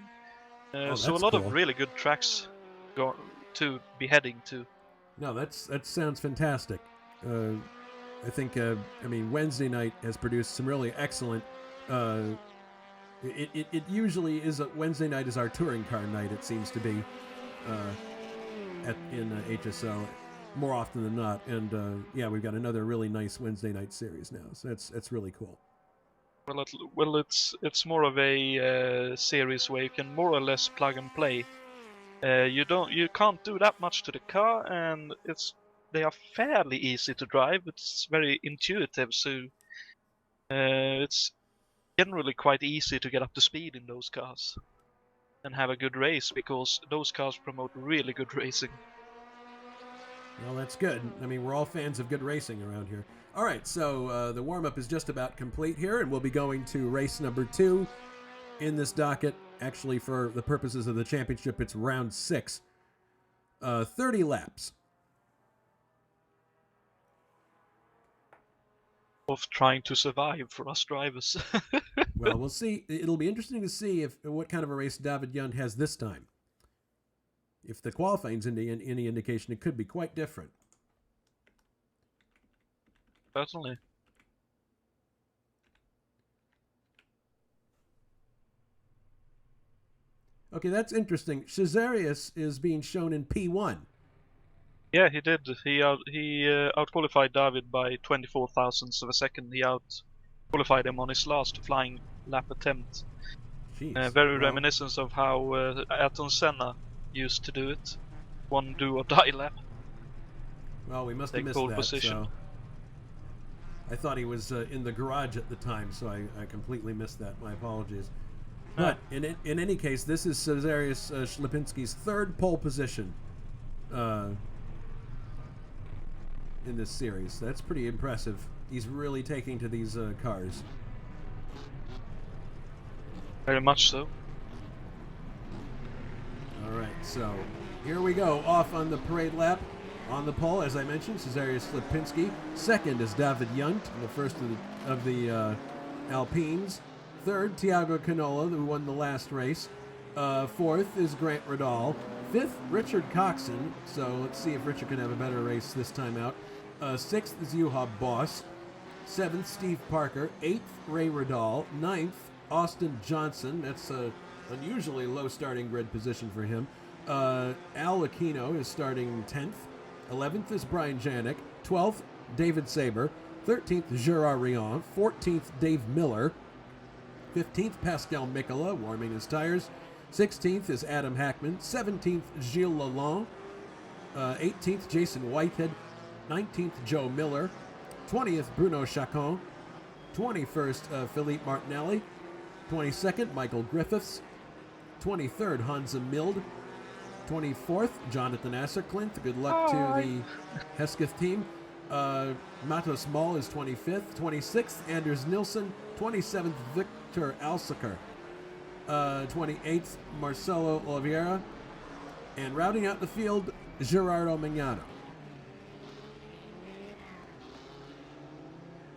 So a lot cool. of really good tracks to be heading to. No, that sounds fantastic. I think, Wednesday night has produced some really excellent. It usually is Wednesday night is our touring car night. It seems to be in HSO more often than not, and we've got another really nice Wednesday night series now. So that's really cool. Well, it's more of a series where you can more or less plug and play. You can't do that much to the car, and they are fairly easy to drive. It's very intuitive, so it's generally quite easy to get up to speed in those cars and have a good race, because those cars promote really good racing. Well, that's good. I mean, we're all fans of good racing around here. All right, so the warm-up is just about complete here, and we'll be going to race number 2 in this docket. Actually, for the purposes of the championship, it's round 6. 30 laps. Of trying to survive for us drivers. Well, we'll see. It'll be interesting to see what kind of a race David Jund has this time. If the qualifying's any indication, it could be quite different. Certainly. Okay, that's interesting. Cesarius is being shown in P1. Yeah, he did. He outqualified David by 24 thousandths of a second. He outqualified him on his last flying lap attempt. Jeez. Very Well, reminiscent of how Ayrton Senna used to do it. One do or die lap. well, we must have Take missed pole that. position. So I thought he was in the garage at the time, so I completely missed that. My apologies. But in any case, this is Cesarius Ślepinski's third pole position in this series. That's pretty impressive. He's really taking to these cars. Very much so. All right, so here we go. Off on the parade lap. On the pole, as I mentioned, Cesarius Ślepinski. Second is David Yunt, the first of the Alpines. Third, Thiago Canola, who won the last race. Fourth is Grant Radal. Fifth, Richard Coxon. So let's see if Richard can have a better race this time out. Sixth is Juha Boss. Seventh, Steve Parker. Eighth, Ray Radal. Ninth, Austin Johnson. That's a unusually low starting grid position for him. Al Aquino is starting 10th. 11th is Brian Janik. 12th, David Saber. 13th, Gerard Rion. 14th, Dave Miller. 15th, Pascal Mikola, warming his tires. 16th is Adam Hackman. 17th, Gilles Lalonde. 18th, Jason Whitehead. 19th, Joe Miller. 20th, Bruno Chacon. 21st, Philippe Martinelli. 22nd, Michael Griffiths. 23rd, Hansa Mild. 24th, Jonatan Acerclinth. Good luck to the Hesketh team. Matos Moll is 25th. 26th, Anders Nilsson. 27th, Victor Alsaker. 28th, Marcelo Oliveira. And rounding out the field, Gerardo Magnano.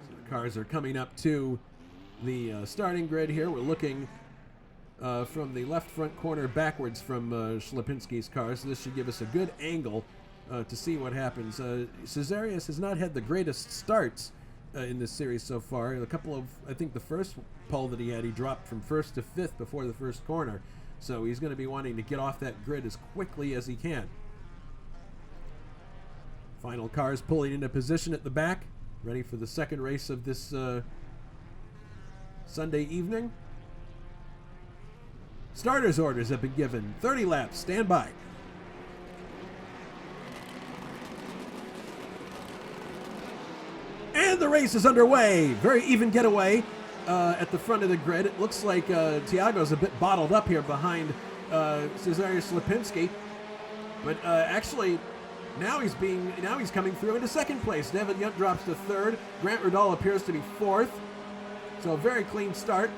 So the cars are coming up to the starting grid here. We're looking from the left front corner backwards from Ślepinski's car, so this should give us a good angle to see what happens. Cesarius has not had the greatest starts in this series so far. A couple of, I think the first pole that he had, he dropped from first to fifth before the first corner, so he's going to be wanting to get off that grid as quickly as he can. Final cars pulling into position at the back, ready for the second race of this Sunday evening. Starters orders have been given. 30 laps. Stand by. And the race is underway. Very even getaway at the front of the grid. It looks like Thiago's a bit bottled up here behind Cesarius Ślepinski. But actually, now he's coming through into second place. David Yunt drops to third. Grant Radal appears to be fourth. So a very clean start.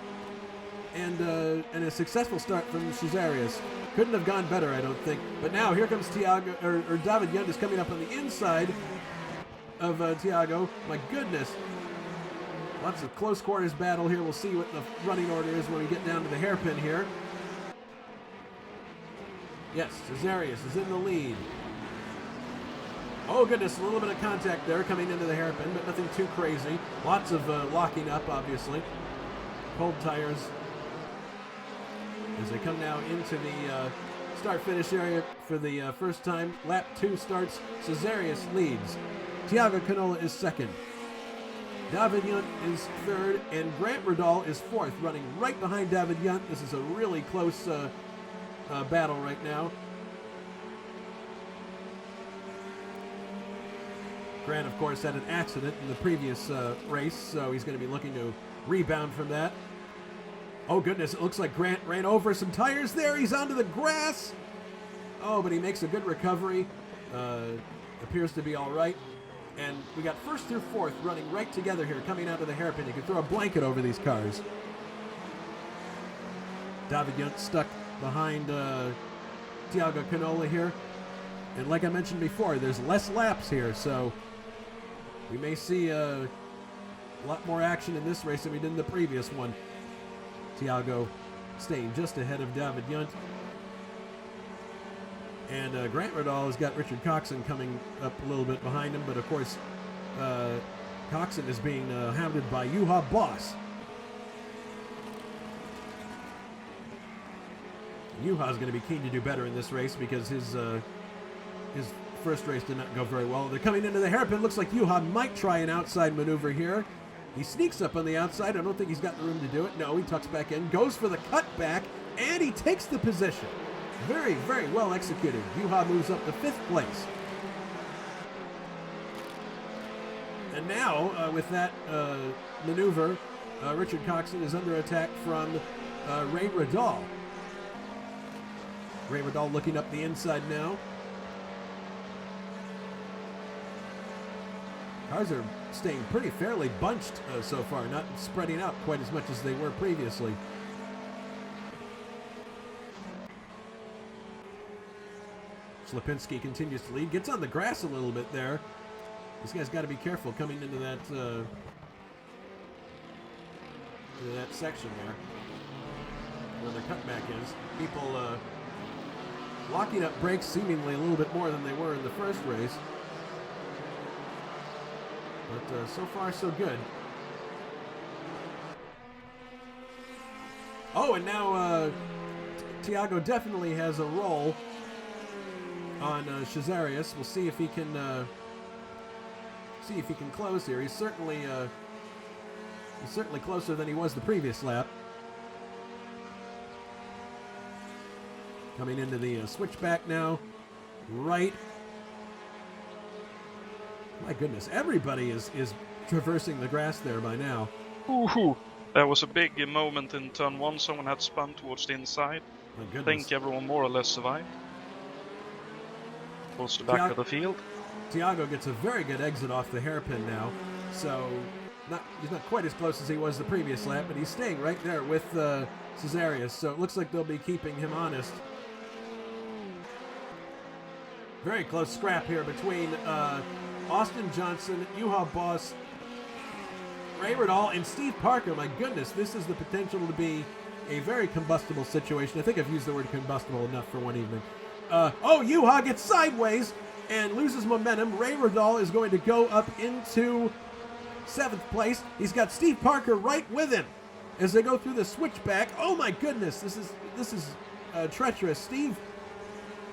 And a successful start from Cesarius. Couldn't have gone better, I don't think. But now here comes Thiago, or David Yunt is coming up on the inside of Thiago. My goodness. Lots of close quarters battle here. We'll see what the running order is when we get down to the hairpin here. Yes, Cesarius is in the lead. Oh goodness, a little bit of contact there coming into the hairpin, but nothing too crazy. Lots of locking up, obviously. Cold tires. As they come now into the start-finish area for the first time. Lap 2 starts. Cesarius leads. Thiago Canola is second. David Yunt is third. And Grant Radal is fourth, running right behind David Yunt. This is a really close battle right now. Grant, of course, had an accident in the previous race, so he's going to be looking to rebound from that. Oh, goodness, it looks like Grant ran over some tires there. He's onto the grass. Oh, but he makes a good recovery. Appears to be all right. And we got first through fourth running right together here, coming out of the hairpin. You can throw a blanket over these cars. David Yunt stuck behind Thiago Canola here. And like I mentioned before, there's less laps here, so we may see a lot more action in this race than we did in the previous one. Thiago staying just ahead of David Yunt. And Grant Radal has got Richard Coxon coming up a little bit behind him, but of course Coxon is being hounded by Juha Boss. Yuha's going to be keen to do better in this race because his first race did not go very well. They're coming into the hairpin. Looks like Yuha might try an outside maneuver here. He sneaks up on the outside. I don't think he's got the room to do it. No, he tucks back in, goes for the cutback, and he takes the position. Very, very well executed. Yuha moves up to 5th place. And now, with that maneuver, Richard Coxon is under attack from Ray Radal. Ray Radal looking up the inside now. Cars are staying pretty fairly bunched so far, not spreading out quite as much as they were previously. Slipinski continues to lead, gets on the grass a little bit there. This guy's got to be careful coming into that section there, where the cutback is. People locking up brakes seemingly a little bit more than they were in the first race. But so far, so good. Oh, and now Tiago definitely has a roll on Chazarias. We'll see if he can close here. He's certainly closer than he was the previous lap. Coming into the switchback now, right. My goodness, everybody is traversing the grass there by now. Ooh, that was a big moment in turn 1. Someone had spun towards the inside. My I goodness. think everyone more or less survived. Towards the back of the field. Tiago gets a very good exit off the hairpin now, so he's not quite as close as he was the previous lap, but he's staying right there with Cesarius, so it looks like they'll be keeping him honest. Very close scrap here between Austin Johnson, Juha Boss, Ray Radal, and Steve Parker. My goodness, this is the potential to be a very combustible situation. I think I've used the word combustible enough for one evening. Juha gets sideways and loses momentum. Ray Radal is going to go up into 7th place. He's got Steve Parker right with him as they go through the switchback. Oh my goodness, this is treacherous. Steve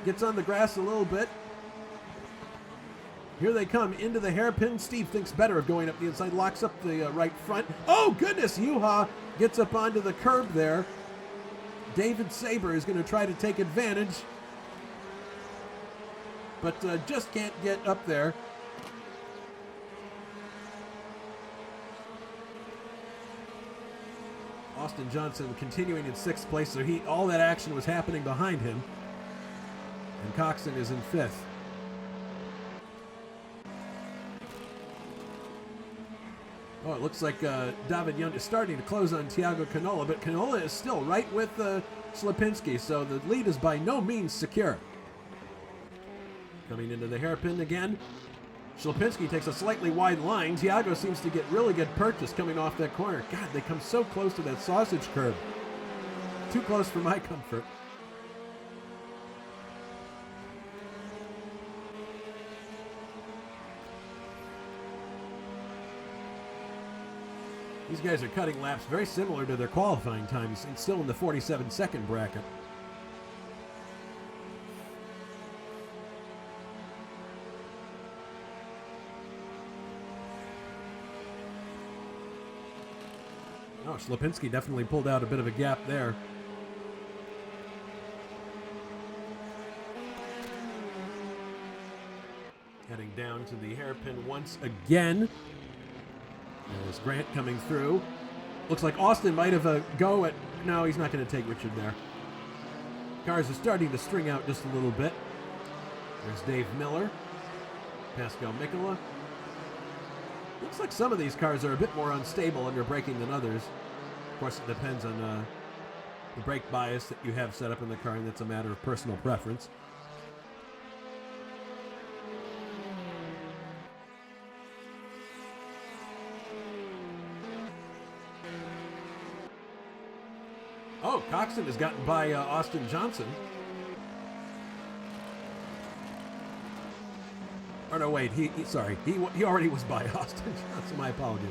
gets on the grass a little bit. Here they come into the hairpin. Steve thinks better of going up the inside, locks up the right front. Oh goodness, Juha gets up onto the curb there. David Saber is going to try to take advantage, but just can't get up there. Austin Johnson continuing in 6th place, so all that action was happening behind him. And Coxon is in 5th. Oh, it looks like David Young is starting to close on Tiago Canola, but Canola is still right with Slipinski, so the lead is by no means secure. Coming into the hairpin again. Slipinski takes a slightly wide line. Tiago seems to get really good purchase coming off that corner. God, they come so close to that sausage curb. Too close for my comfort. These guys are cutting laps very similar to their qualifying times and still in the 47-second bracket. Oh, Slipinski definitely pulled out a bit of a gap there. Heading down to the hairpin once again. There's Grant coming through. Looks like Austin might have a go at... No, he's not going to take Richard there. Cars are starting to string out just a little bit. There's Dave Miller. Pascal Mikola. Looks like some of these cars are a bit more unstable under braking than others. Of course, it depends on the brake bias that you have set up in the car, and that's a matter of personal preference. Oh, Coxon has gotten by Austin Johnson. Oh, no, wait. He already was by Austin Johnson. My apologies.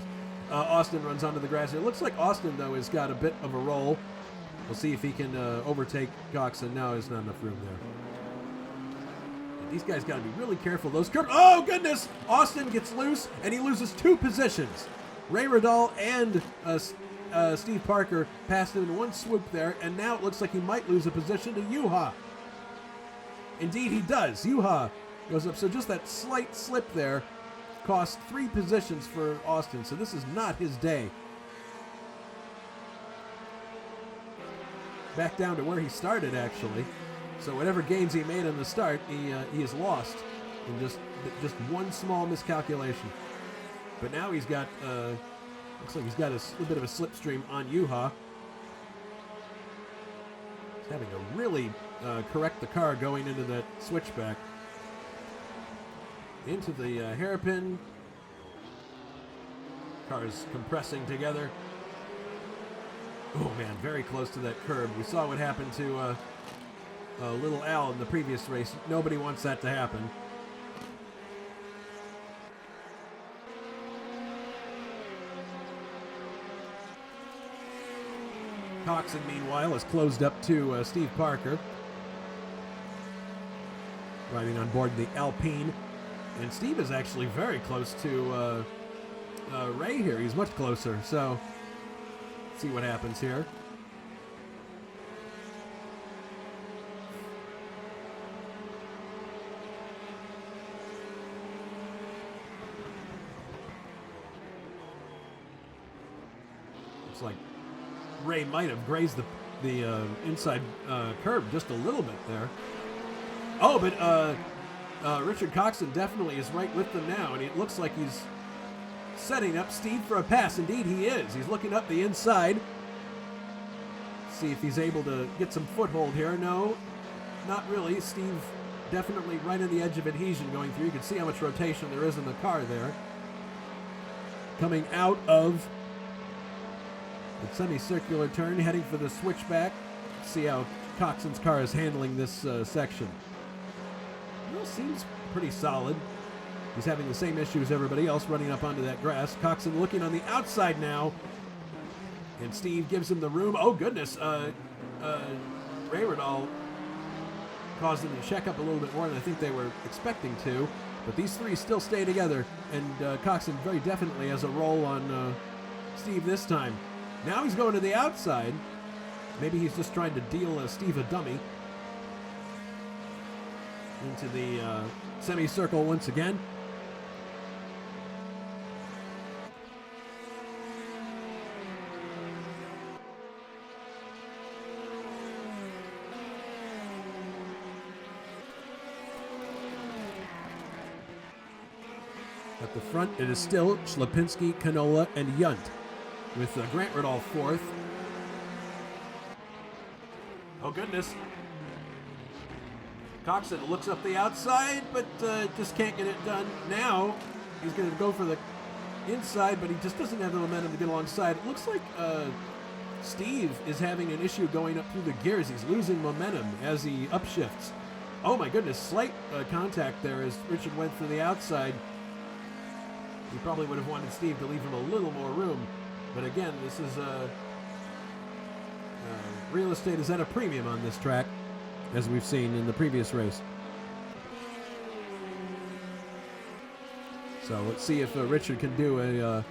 Austin runs onto the grass here. It looks like Austin, though, has got a bit of a roll. We'll see if he can overtake Coxon. No, there's not enough room there. These guys got to be really careful. Those curbs. Oh, goodness! Austin gets loose, and he loses 2 positions. Ray Riddall and Steve Parker passed him in one swoop there, and now it looks like he might lose a position to Yuha. Indeed, he does. Yuha goes up. So just that slight slip there cost 3 positions for Austin. So this is not his day. Back down to where he started, actually. So whatever gains he made on the start, he has lost in just one small miscalculation. But now he's got, looks like he's got a little bit of a slipstream on Yuha. He's having to really correct the car going into that switchback. Into the hairpin. Cars compressing together. Oh man, very close to that curb. We saw what happened to Little Al in the previous race. Nobody wants that to happen. Coxon, meanwhile, is closed up to Steve Parker. Riding on board the Alpine. And Steve is actually very close to Ray here. He's much closer, so let's see what happens here. Looks like Ray might have grazed the inside curb just a little bit there. Oh, but Richard Coxon definitely is right with them now, and it looks like he's setting up Steve for a pass. Indeed, he is. He's looking up the inside. See if he's able to get some foothold here. No, not really. Steve definitely right on the edge of adhesion going through. You can see how much rotation there is in the car there. Coming out of the semicircular turn, heading for the switchback. See how Coxon's car is handling this section. Well, seems pretty solid. He's having the same issue as everybody else running up onto that grass. Coxon looking on the outside now. And Steve gives him the room. Oh, goodness. Ray Riddall caused them to check up a little bit more than I think they were expecting to. But these three still stay together. And Coxon very definitely has a roll on Steve this time. Now he's going to the outside. Maybe he's just trying to deal Steve a dummy. Into the semicircle once again. At the front, it is still Schlapinski, Canola, and Yunt, with Grant Riddall fourth. Oh, goodness. Coxon looks up the outside, but just can't get it done. Now, he's going to go for the inside, but he just doesn't have the momentum to get alongside. It looks like Steve is having an issue going up through the gears. He's losing momentum as he upshifts. Oh, my goodness. Slight contact there as Richard went for the outside. He probably would have wanted Steve to leave him a little more room. But again, this is real estate is at a premium on this track, as we've seen in the previous race. So let's see if Richard can do a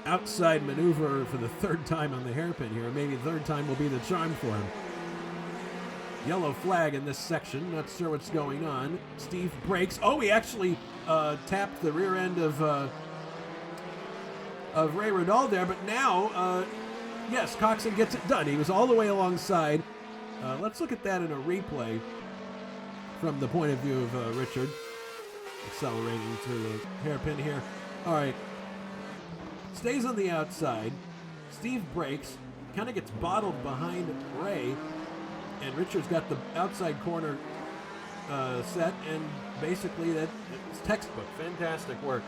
outside maneuver for the third time on the hairpin here. Maybe the third time will be the charm for him. Yellow flag in this section. Not sure what's going on. Steve brakes. Oh, he actually tapped the rear end of Ray Riddall there. But now, yes, Coxon gets it done. He was all the way alongside. Let's look at that in a replay from the point of view of Richard. Accelerating to the hairpin here. All right. Stays on the outside. Steve brakes. Kind of gets bottled behind Ray. And Richard's got the outside corner set. And basically that's textbook. Fantastic work.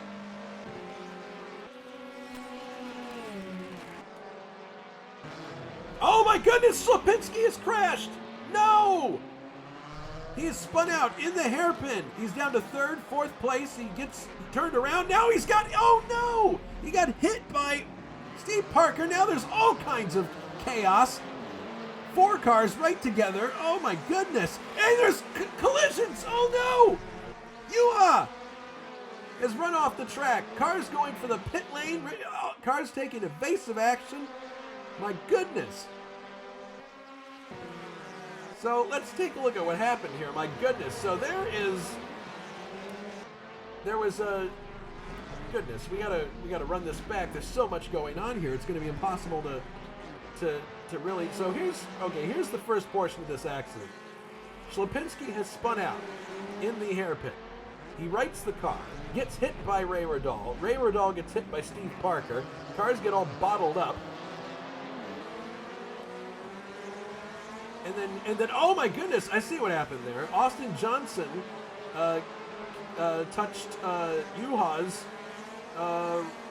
Oh my goodness, Slapinski has crashed! No! He is spun out in the hairpin. He's down to third, fourth place. He gets turned around. Now he's got, oh no! He got hit by Steve Parker. Now there's all kinds of chaos. 4 cars right together. Oh my goodness. And there's collisions. Oh no. Yuha has run off the track. Cars going for the pit lane. Cars taking evasive action. My goodness. So let's take a look at what happened here. My goodness. So there was a goodness. We gotta run this back. There's so much going on here. It's going to be impossible to really. So here's the first portion of this accident. Schlapinski has spun out in the hairpin. He rights the car, gets hit by Ray Radal. Ray Radal gets hit by Steve Parker. Cars get all bottled up. And then, oh my goodness, I see what happened there. Austin Johnson touched Juha's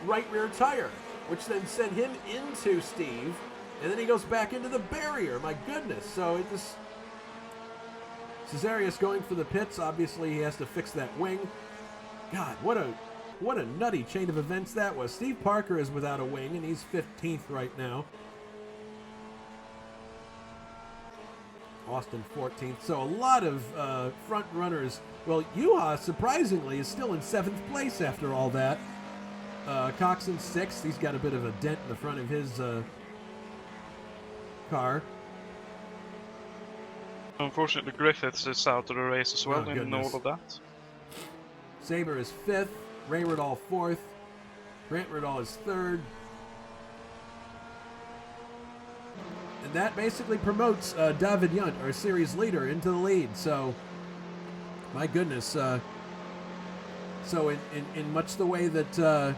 right rear tire, which then sent him into Steve, and then he goes back into the barrier. My goodness. So it just... Cesarius going for the pits. Obviously, he has to fix that wing. God, what a nutty chain of events that was. Steve Parker is without a wing, and he's 15th right now. Austin 14th. So a lot of front runners. Well, Juha, surprisingly, is still in 7th place after all that. Coxon 6th. He's got a bit of a dent in the front of his car. Unfortunately, Griffiths is out of the race as well in all of that. Saber is 5th. Ray Radal 4th. Grant Radal is 3rd. And that basically promotes David Yunt, our series leader, into the lead. So, my goodness. So in much the way that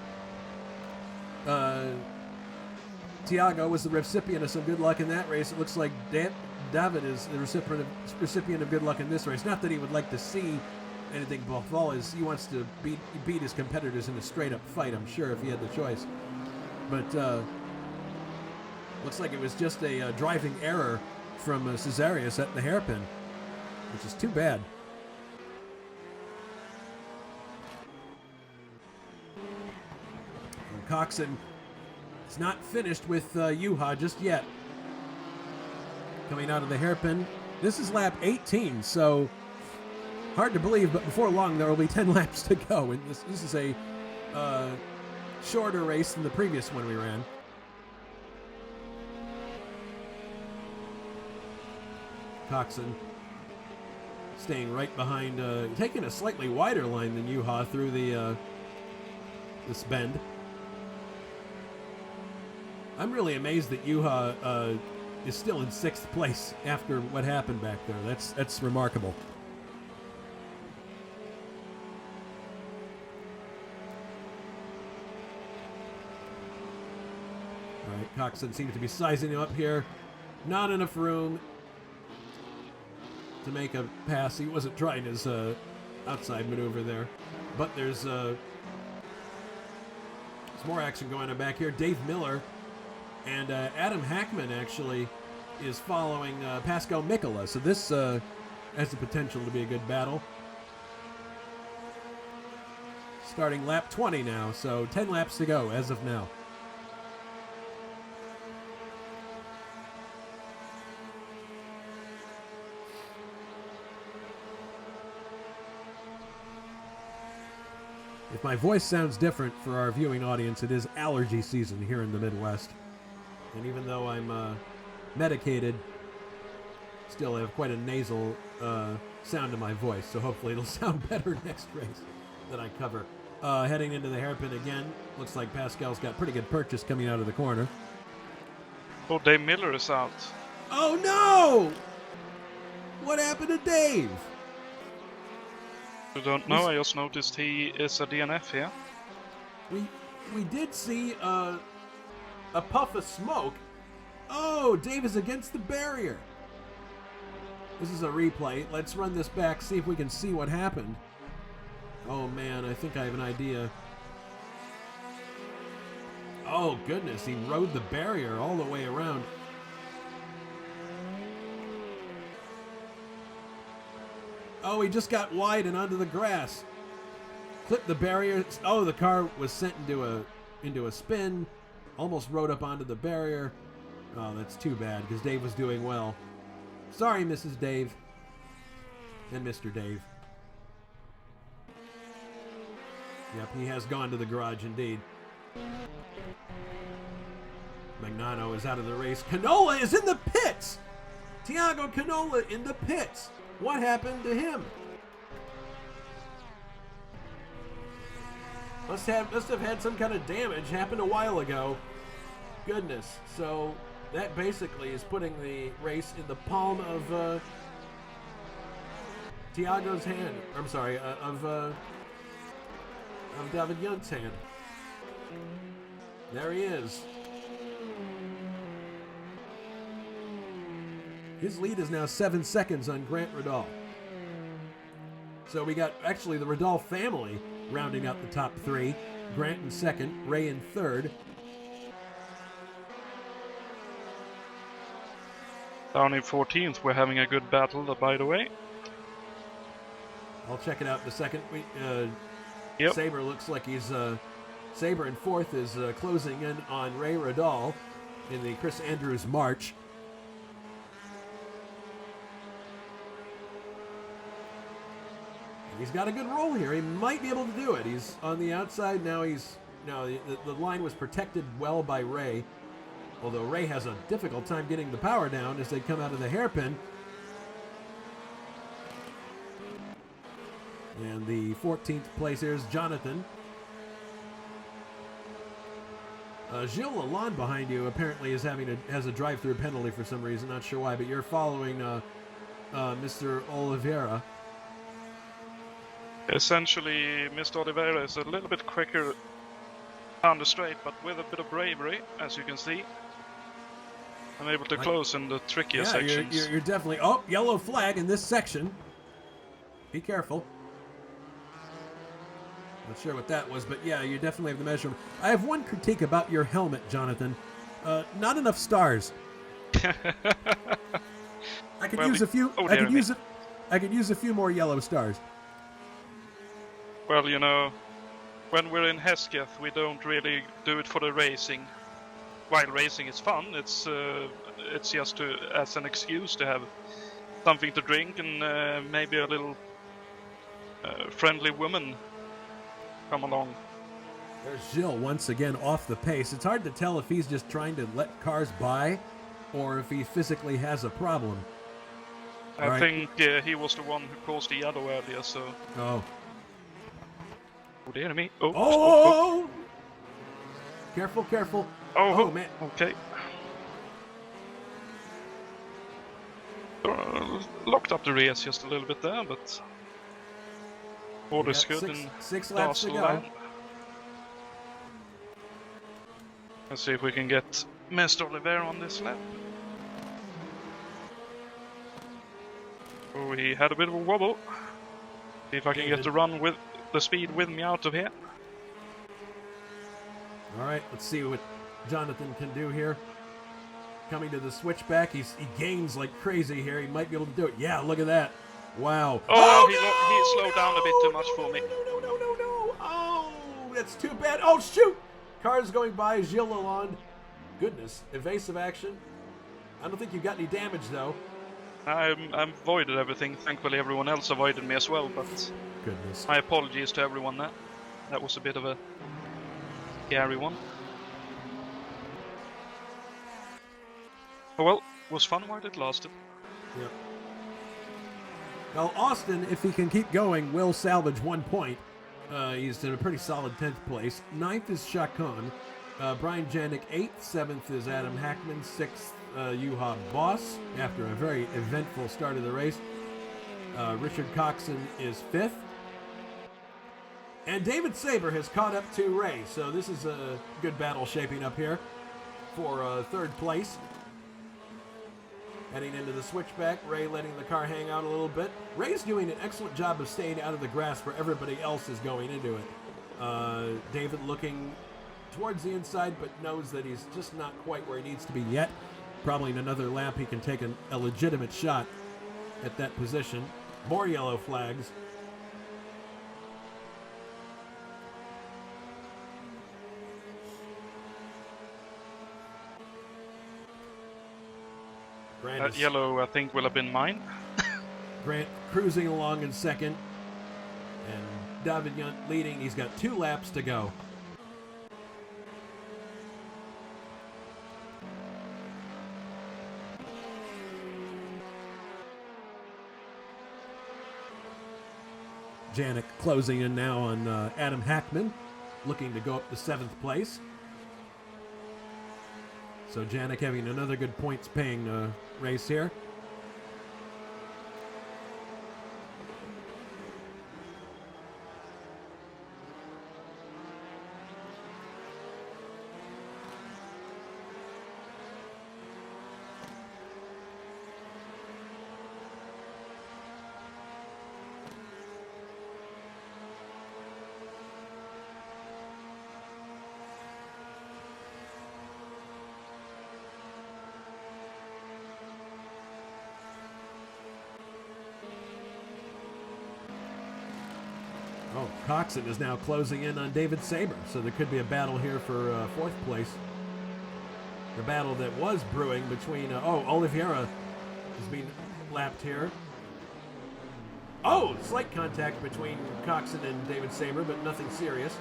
Tiago was the recipient of some good luck in that race, it looks like David is the recipient of good luck in this race. Not that he would like to see anything befall he wants to beat his competitors in a straight-up fight, I'm sure, if he had the choice. But looks like it was just a driving error from Cesarius at the hairpin, which is too bad. And Coxon is not finished with Juha just yet. Coming out of the hairpin. This is lap 18, so hard to believe, but before long there will be 10 laps to go. And this is a shorter race than the previous one we ran. Coxon staying right behind, taking a slightly wider line than Juha through this bend. I'm really amazed that Juha is still in 6th place after what happened back there. That's remarkable. All right, Coxon seems to be sizing him up here. Not enough room to make a pass. He wasn't trying his outside maneuver there. But there's more action going on back here. Dave Miller and Adam Hackman actually is following Pascal Mikola. So this has the potential to be a good battle. Starting lap 20 now, so 10 laps to go as of now. If my voice sounds different for our viewing audience, it is allergy season here in the Midwest. And even though I'm medicated, still have quite a nasal sound to my voice, so hopefully it'll sound better next race that I cover. Heading into the hairpin again. Looks like Pascal's got pretty good purchase coming out of the corner. Oh, Dave Miller is out. Oh no! What happened to Dave? I don't know, I just noticed he is a DNF here. We did see a puff of smoke. Oh, Dave is against the barrier. This is a replay. Let's run this back, see if we can see what happened. Oh man, I think I have an idea. Oh goodness, he rode the barrier all the way around. Oh, he just got wide and onto the grass. Clipped the barrier. Oh, the car was sent into a spin. Almost rode up onto the barrier. Oh, that's too bad, because Dave was doing well. Sorry, Mrs. Dave. And Mr. Dave. Yep, he has gone to the garage indeed. Magnano is out of the race. Canola is in the pits! Tiago Canola in the pits. What happened to him? Must have had some kind of damage. Happened a while ago. Goodness. So that basically is putting the race in the palm of Tiago's hand. I'm sorry, of David Young's hand. There he is. His lead is now 7 seconds on Grant Riddall. So we got actually the Riddall family rounding out the top three. Grant in second, Ray in third. Down in 14th, we're having a good battle, by the way. I'll check it out in a second. Yep. Sabre looks like he's... Sabre in fourth is closing in on Ray Riddall in the Chris Andrews March. He's got a good roll here. He might be able to do it. He's on the outside. Now the line was protected well by Ray. Although Ray has a difficult time getting the power down as they come out of the hairpin. And the 14th place here is Jonatan. Gilles Lalonde behind you apparently has a drive-through penalty for some reason. Not sure why, but you're following Mr. Oliveira. Essentially, Mr. Oliveira is a little bit quicker down the straight, but with a bit of bravery, as you can see. I'm able to close in the trickier sections. You're definitely... Oh, yellow flag in this section. Be careful. Not sure what that was, but yeah, you definitely have the measurement. I have one critique about your helmet, Jonathan. Not enough stars. I could use a few. I could use a few more yellow stars. Well, you know, when we're in Hesketh, we don't really do it for the racing. While racing is fun, it's just as an excuse to have something to drink and maybe a little friendly woman come along. There's Gilles once again off the pace. It's hard to tell if he's just trying to let cars by or if he physically has a problem. I think he was the one who caused the yellow earlier, so... Oh. Oh, the enemy. Oh! Careful, careful. Oh, man. Okay. Locked up the rears just a little bit there, but... All is good. Six laps to go. Let's see if we can get Mr. Oliveira on this lap. Oh, he had a bit of a wobble. See if I can get the run with the speed with me out of here. All right, let's see what Jonatan can do here. Coming to the switchback, he gains like crazy here. He might be able to do it. Yeah, look at that. Wow. Oh, he slowed down a bit too much for me. No. Oh, that's too bad. Oh, shoot. Cars going by. Gilles Lalonde. Goodness. Evasive action. I don't think you got any damage, though. I avoided everything. Thankfully, everyone else avoided me as well, but... Goodness. My apologies to everyone there. That was a bit of a scary one. Oh well, it was fun while it lasted. Yep. Well, Austin, if he can keep going, will salvage 1 point. He's in a pretty solid 10th place. 9th is Chacon. Brian Janik 8th. 7th is Adam Hackman. 6th, Juha Boss, after a very eventful start of the race. Richard Coxon is 5th. And David Sabre has caught up to Ray. So this is a good battle shaping up here for 3rd place. Heading into the switchback, Ray letting the car hang out a little bit. Ray's doing an excellent job of staying out of the grass where everybody else is going into it. David looking towards the inside, but knows that he's just not quite where he needs to be yet. Probably in another lap he can take a legitimate shot at that position. More yellow flags. That yellow, I think, will have been mine. Grant cruising along in second. And David Yunt leading. He's got 2 laps to go. Janik closing in now on Adam Hackman, looking to go up to 7th place. So Janik having another good points-paying race here. Oh, Coxon is now closing in on David Saber, so there could be a battle here for 4th place. The battle that was brewing between, Oliveira is being lapped here. Oh, slight contact between Coxon and David Saber, but nothing serious.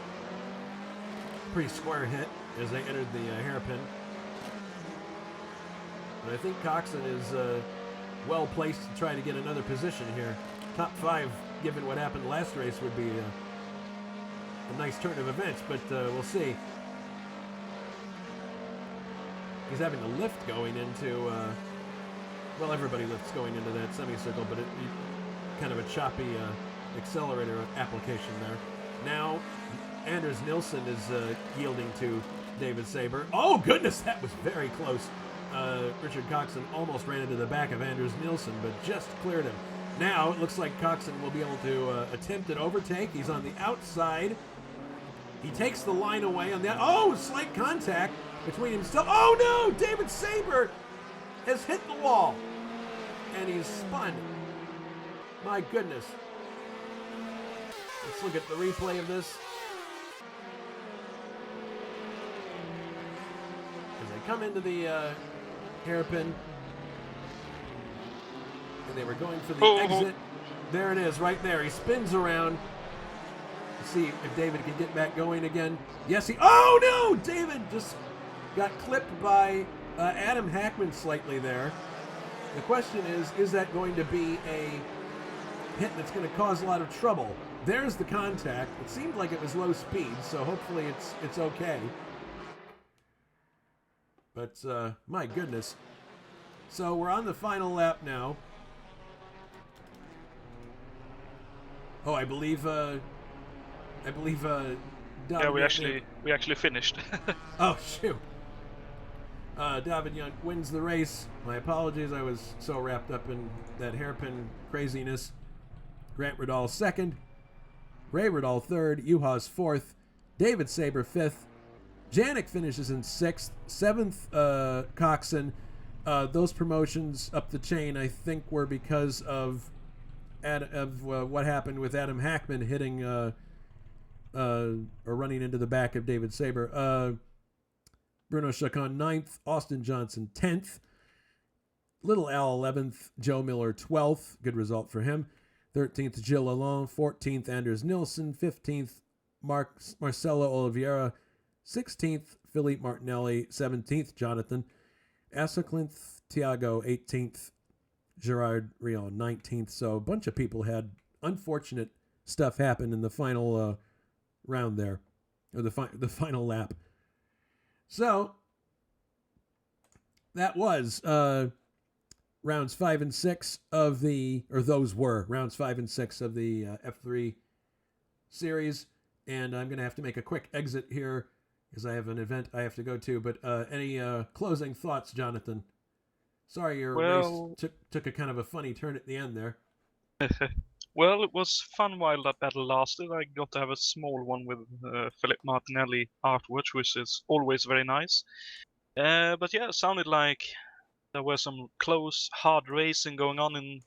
Pretty square hit as they entered the hairpin. But I think Coxon is well placed to try to get another position here. Top 5, given what happened last race, would be a nice turn of events, but we'll see. He's having a lift going into, everybody lifts going into that semicircle, but kind of a choppy accelerator application there. Now, Anders Nilsson is yielding to David Saber. Oh, goodness, that was very close. Richard Coxon almost ran into the back of Anders Nilsson, but just cleared him. Now, it looks like Coxon will be able to attempt an overtake. He's on the outside. He takes the line away on the... Oh, slight contact between himself. Oh, no! David Saber has hit the wall. And he's spun. My goodness. Let's look at the replay of this. As they come into the hairpin... And they were going for the exit. There it is, right there. He spins around. Let's see if David can get back going again. Yes, he... Oh, no! David just got clipped by Adam Hackman slightly there. The question is that going to be a hit that's going to cause a lot of trouble? There's the contact. It seemed like it was low speed, so hopefully it's okay. But, my goodness. So we're on the final lap now. Oh, I believe. Yeah, we actually finished. Oh shoot! David Young wins the race. My apologies, I was so wrapped up in that hairpin craziness. Grant Riddall 2nd, Ray Riddall 3rd, Juhas 4th, David Saber 5th, Janik finishes in 6th, 7th Coxon. Those promotions up the chain, I think, were because of what happened with Adam Hackman hitting or running into the back of David Saber. Bruno Chacon 9th, Austin Johnson 10th, Little Al 11th, Joe Miller 12th, good result for him. 13th, Gilles Lalonde, 14th, Anders Nilsson, 15th, Marcelo Oliveira, 16th, Philippe Martinelli, 17th, Jonatan, Acerclinth, Thiago 18th, Gerard Rion 19th. So a bunch of people had unfortunate stuff happen in the final round there, or the final lap. So that was rounds 5 and 6 of the, or those were rounds 5 and 6 of the F3 series. And I'm going to have to make a quick exit here because I have an event I have to go to. But any closing thoughts, Jonathan? Sorry, your race took a kind of a funny turn at the end there. Well, it was fun while that battle lasted. I got to have a small one with Philippe Martinelli afterwards, which is always very nice. But yeah, it sounded like there was some close, hard racing going on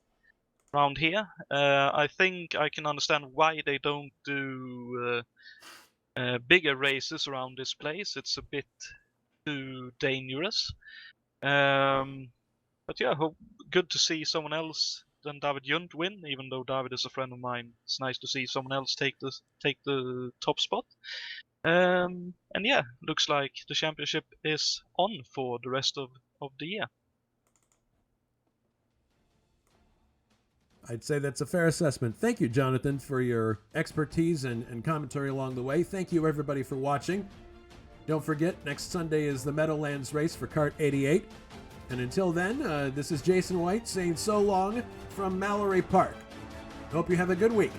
around here. I think I can understand why they don't do bigger races around this place. It's a bit too dangerous. But yeah, good to see someone else than David Junt win, even though David is a friend of mine. It's nice to see someone else take the top spot. And yeah, looks like the championship is on for the rest of the year. I'd say that's a fair assessment. Thank you, Jonathan, for your expertise and commentary along the way. Thank you, everybody, for watching. Don't forget, next Sunday is the Meadowlands race for Kart 88. And until then, this is Jason White saying so long from Mallory Park. Hope you have a good week.